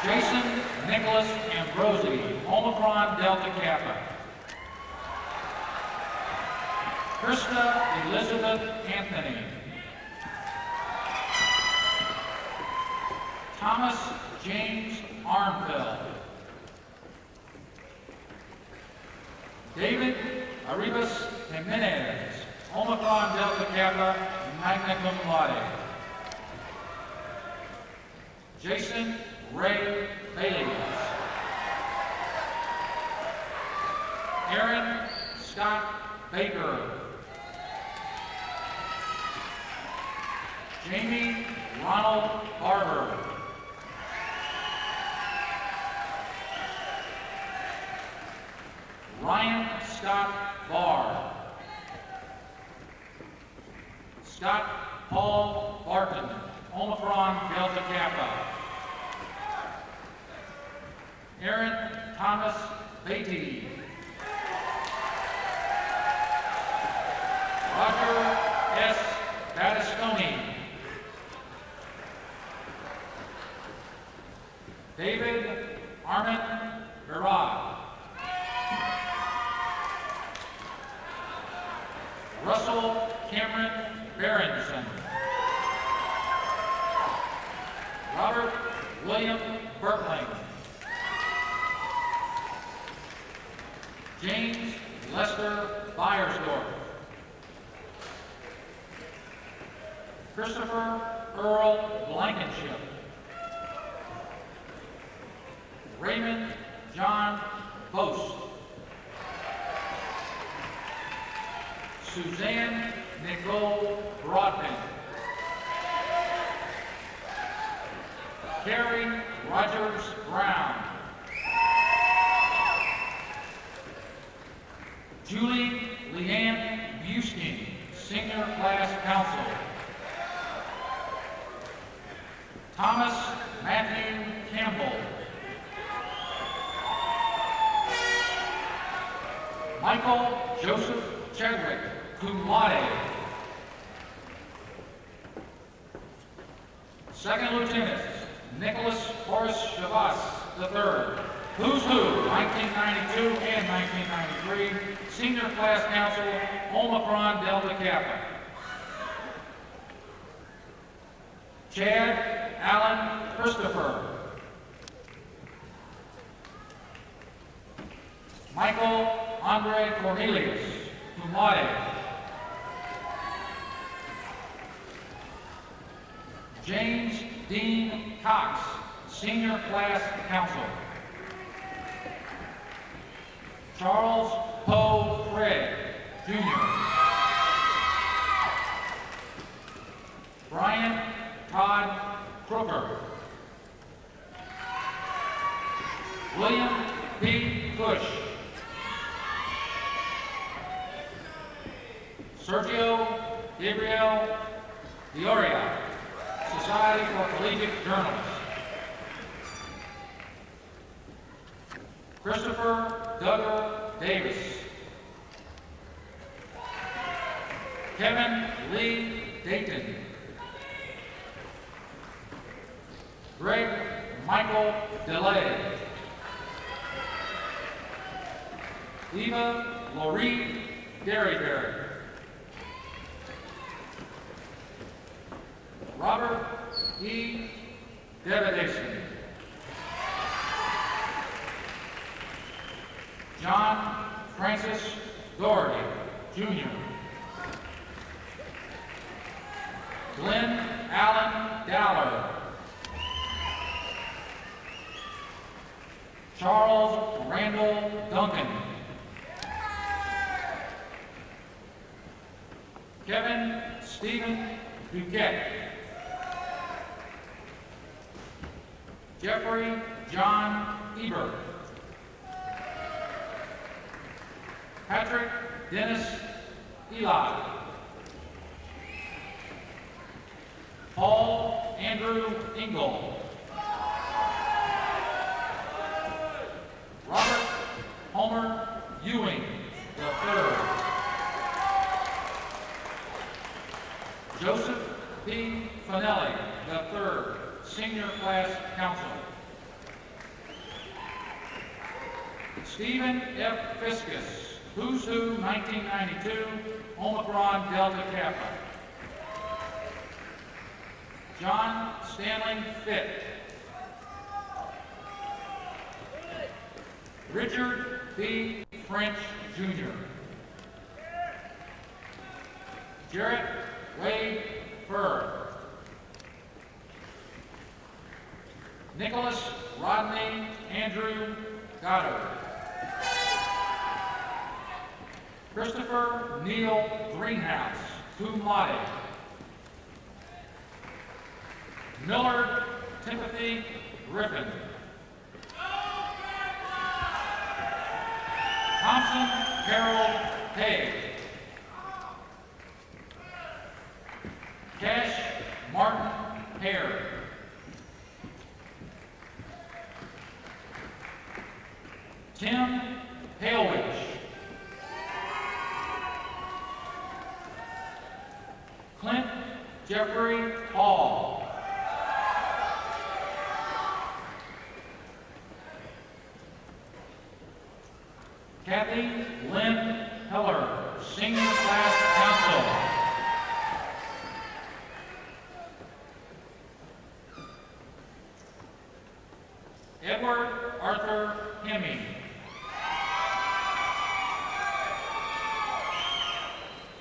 Speaker 10: Jason Nicholas Ambrosi, Omicron Delta Kappa. Krista Elizabeth Anthony. Thomas James Armfeld. David Arribas Jimenez, Omicron Delta Kappa, magna cum laude. Jason Ray Bailey. Aaron Scott Baker. Jamie Ronald Barber. Ryan Scott Barr. Scott Paul Barton, Omicron Delta Kappa. Aaron Thomas Beatty. Roger S. Battistoni. David Armin Virag. Russell Cameron Berenson. Robert William Bertling. James Lester Byersdorf. Christopher Earl Blankenship. Raymond John Post. Suzanne Nicole Broadbent. Carrie Rogers Brown. Julie Leanne Busking, Senior Class Counsel. Thomas Matthew Campbell. Michael Joseph Chadwick, cum laude. Second Lieutenant Nicholas Horace Chavas III, Who's Who, 1992 and 1993, Senior Class Counsel, Omicron Delta Kappa. Chad Allen Christopher. Michael Andre Cornelius, cum laude. James Dean Cox, Senior Class Counsel. Charles Poe Craig, Jr. Brian Todd Crooker. William P. Cush. Sergio Gabriel Dioria, Society for Collegiate Journalists. Christopher Duggar Davis. Kevin Lee Dayton. Greg Michael DeLay. Eva Laurie Derryberry. Robert E. Devidason. John Francis Doherty, Jr. Glenn Allen Dowler. Charles Randall Duncan. Kevin Stephen Duquette. Jeffrey John Ebert. Patrick Dennis Eli. Paul Andrew Engel. Robert Homer Ewing III. Joseph P. Finelli III, Senior Class Counsel. Stephen F. Fiskus, Who's Who, 1992, Omicron Delta Kappa. John Stanley Fitt. Richard B. French, Jr. Jarrett Wade Furr. Nicholas Rodney Andrew Goddard. Christopher Neil Greenhouse, cum laude. Millard Timothy Griffin. Thompson Harold Hay. Cash Martin Hare. Tim Halewich. Clint Jeffrey Hall. Kathy Lynn Heller, Senior Class Counsel. Edward Arthur Hemming.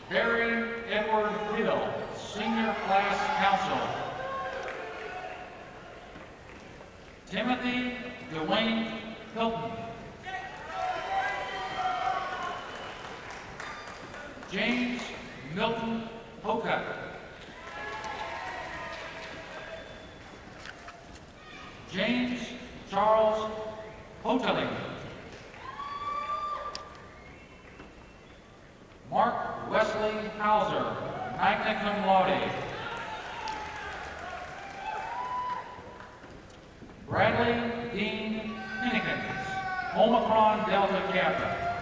Speaker 10: Barry Edward Hill, Senior Class Counsel. Timothy Dwayne Hilton. James Milton Hocutt. James Charles Hoteling. Mark Wesley Hauser, magna cum laude. Bradley Dean Pinnekins, Omicron Delta Kappa.